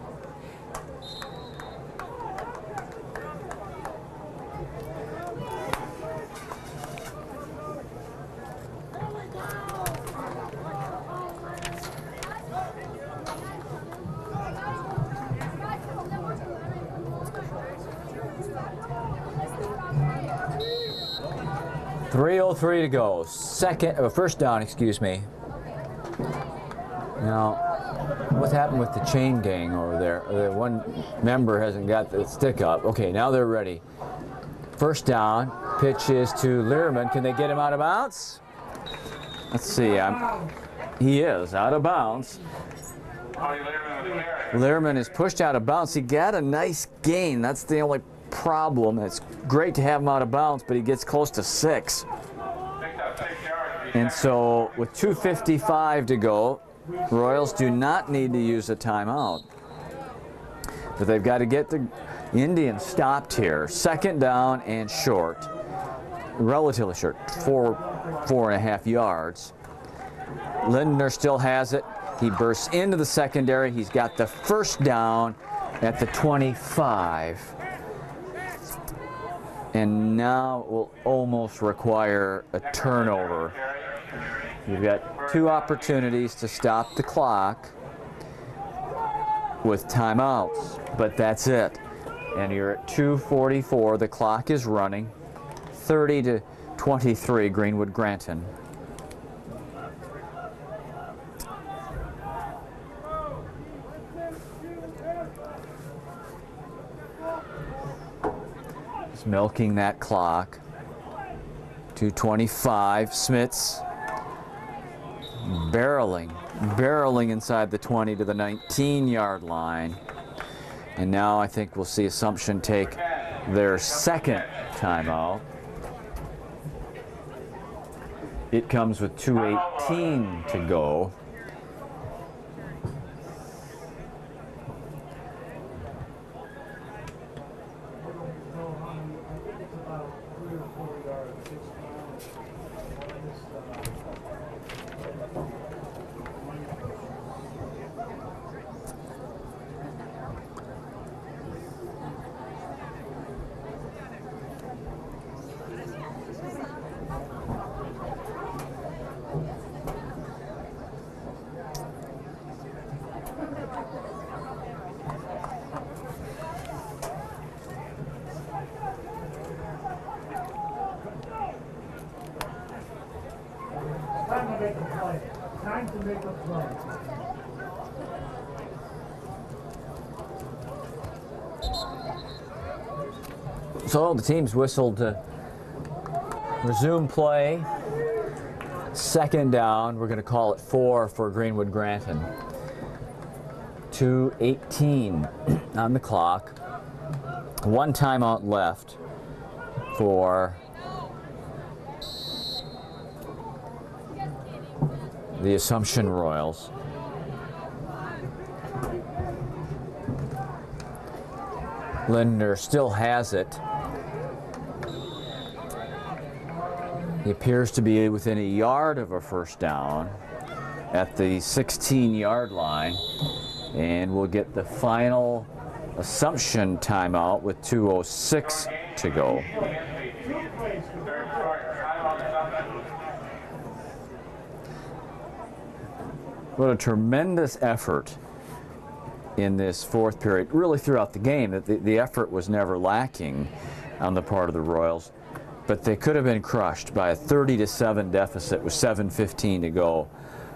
.303 to go. First down, excuse me. Now, what's happened with the chain gang over there? One member hasn't got the stick up. Okay, now they're ready. First down, pitch is to Learman. Can they get him out of bounds? Let's see. He is out of bounds. Learman is pushed out of bounds. He got a nice gain. That's the only problem. It's great to have him out of bounds, but he gets close to 6. And so with 2:55 to go, Royals do not need to use a timeout. But they've got to get the Indians stopped here. Second down and short. Relatively short, 4.5 yards. Lindner still has it. He bursts into the secondary. He's got the first down at the 25. And now it will almost require a turnover. You've got 2 opportunities to stop the clock with timeouts, but that's it. And you're at 2:44. The clock is running. 30-23, Greenwood Granton. Milking that clock. 2:25. Smits barreling inside the 20 to the 19-yard line. And now I think we'll see Assumption take their second timeout. It comes with 2:18 to go. Time to make a play. Time to make a play. So the team's whistled to resume play. Second down. We're going to call it 4 for Greenwood Granton. 2:18 on the clock. 1 timeout left for the Assumption Royals. Lindner still has it. He appears to be within a yard of a first down at the 16-yard line. And we'll get the final Assumption timeout with 2:06 to go. What a tremendous effort in this fourth period, really throughout the game. The effort was never lacking on the part of the Royals, but they could have been crushed by a 30-7 deficit with 7:15 to go.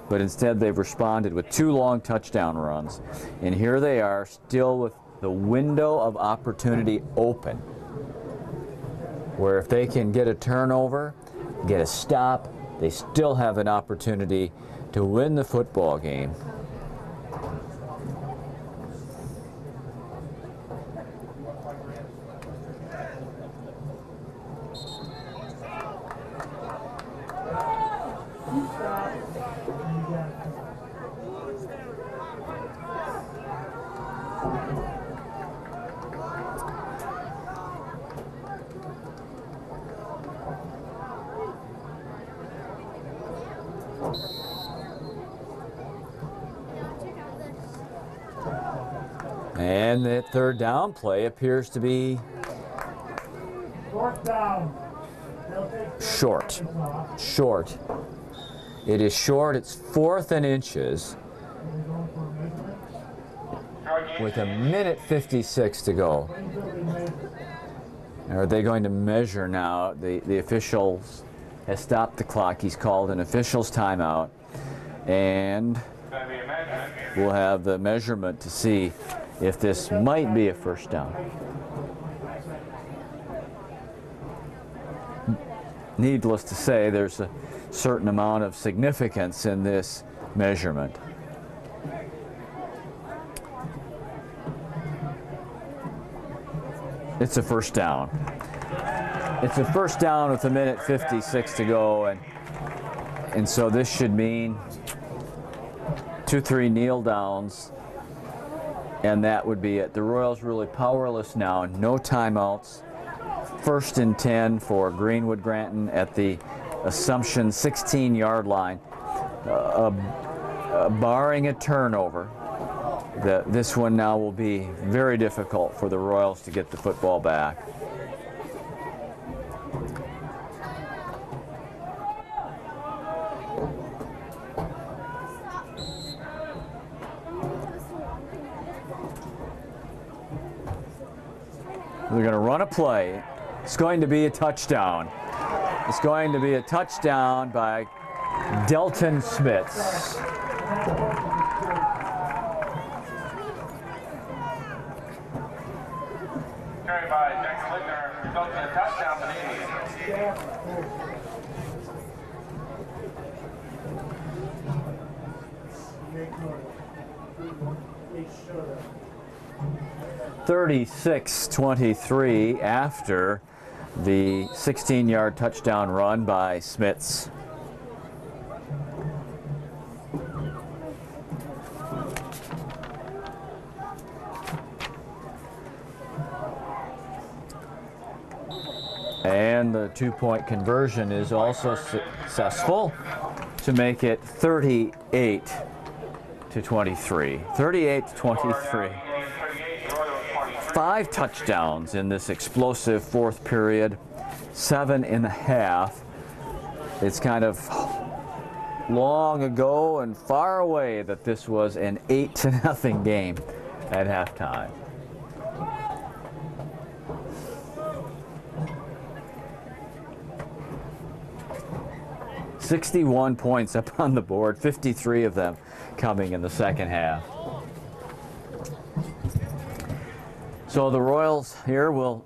But instead they've responded with 2 long touchdown runs. And here they are, still with the window of opportunity open, where if they can get a turnover, get a stop, they still have an opportunity to win the football game. And the third down play appears to be Fourth down. They'll take 30 short. seconds off. Short. It is short. It's 4th and inches They're going for a measurement. with 1:56 to go. Until they measure. Are they going to measure now? The officials has stopped the clock. He's called an official's timeout. And Gonna be a measurement. we'll have the measurement to see if this might be a first down. Needless to say, there's a certain amount of significance in this measurement. It's a first down. It's a first down with 1:56 to go, and so this should mean 2-3 kneel downs, and that would be it. The Royals really powerless now, no timeouts. 1st and 10 for Greenwood Granton at the Assumption 16-yard line. Barring a turnover, this one now will be very difficult for the Royals to get the football back. They're going to run a play. It's going to be a touchdown. It's going to be a touchdown by Delton Smits. Carried by Jackson Lickner, results in a touchdown for the Indians. 36-23 after the 16-yard touchdown run by Smits. And the two-point conversion is also successful to make it 38-23. 38-23. 5 touchdowns in this explosive fourth period, 7.5. It's kind of long ago and far away that this was an 8-0 game at halftime. "61 points up on the board, 53 of them coming in the second half." So the Royals here will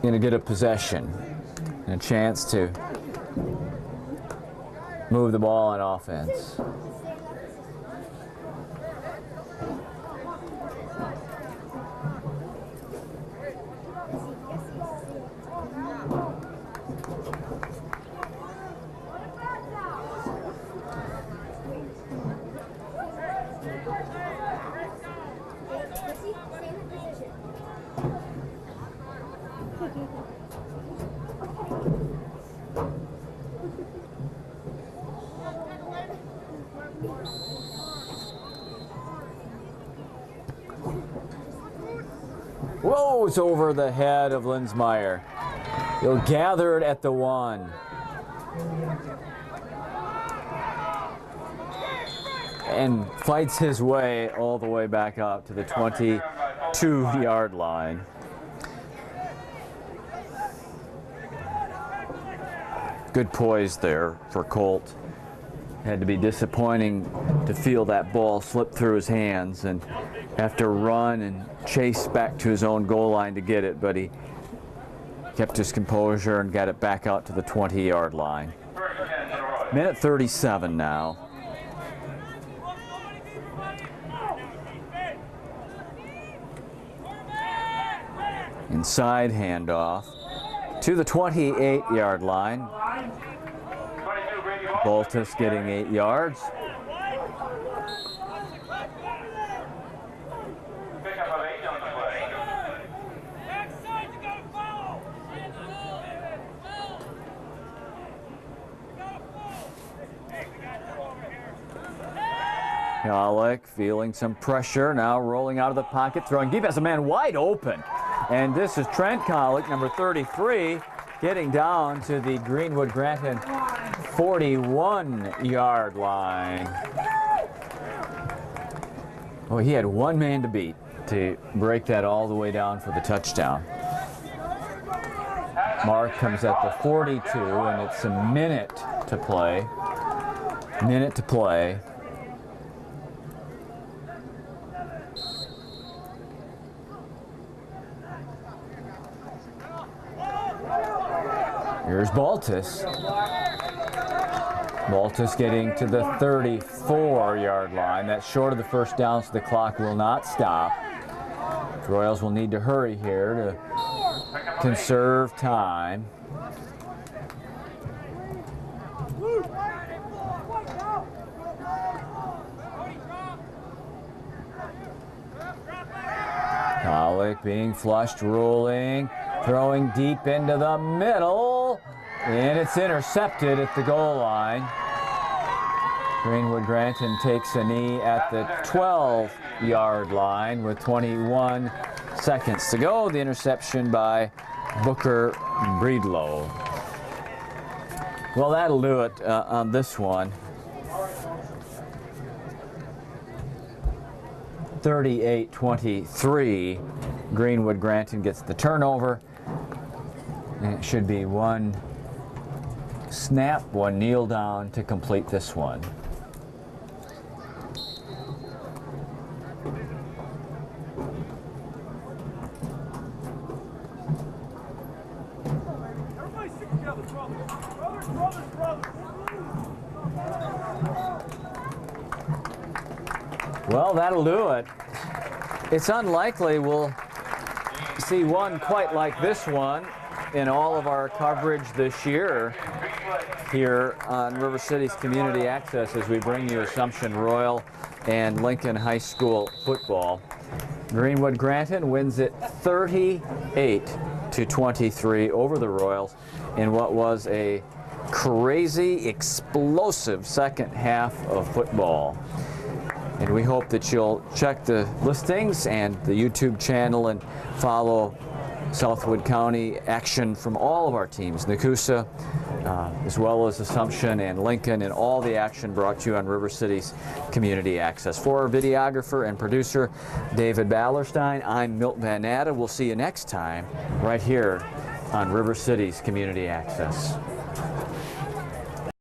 going to get a possession and a chance to move the ball on offense. Whoa, over the head of Linsmeyer. He'll gather it at the 1. And fights his way all the way back up to the 22-yard line. Good poise there for Colt. Had to be disappointing to feel that ball slip through his hands and have to run and chase back to his own goal line to get it, but he kept his composure and got it back out to the 20-yard line. 1:37 now. Inside handoff to the 28-yard line. Boltus getting 8 yards. Pickup of 8 on the play. Kalik feeling some pressure, now rolling out of the pocket, throwing deep, has a man wide open. And this is Trent Kalik, number 33, getting down to the Greenwood Granton 41-yard line. Well, he had one man to beat to break that all the way down for the touchdown. Mark comes at the 42, and it's a minute to play. Minute to play. Here's Baltus. Baltus getting to the 34-yard line. That's short of the first down, so the clock will not stop. The Royals will need to hurry here to conserve time. Kalik being flushed, rolling, throwing deep into the middle, and it's intercepted at the goal line. Greenwood Granton takes a knee at the 12-yard line with 21 seconds to go. The interception by Booker Breedlow. Well, that'll do it on this one. 38-23. Greenwood Granton gets the turnover. And it should be one snap, one kneel down to complete this one. Well, that'll do it. It's unlikely we'll see one quite like this one in all of our coverage this year here on River City's Community Access as we bring you Assumption Royal and Lincoln High School football. Greenwood Granton wins it 38-23 over the Royals in what was a crazy, explosive second half of football. And we hope that you'll check the listings and the YouTube channel and follow Southwood County action from all of our teams, Nakusa, as well as Assumption and Lincoln, and all the action brought to you on River City's Community Access. For our videographer and producer, David Ballerstein, I'm Milt Van Natta. We'll see you next time right here on River City's Community Access.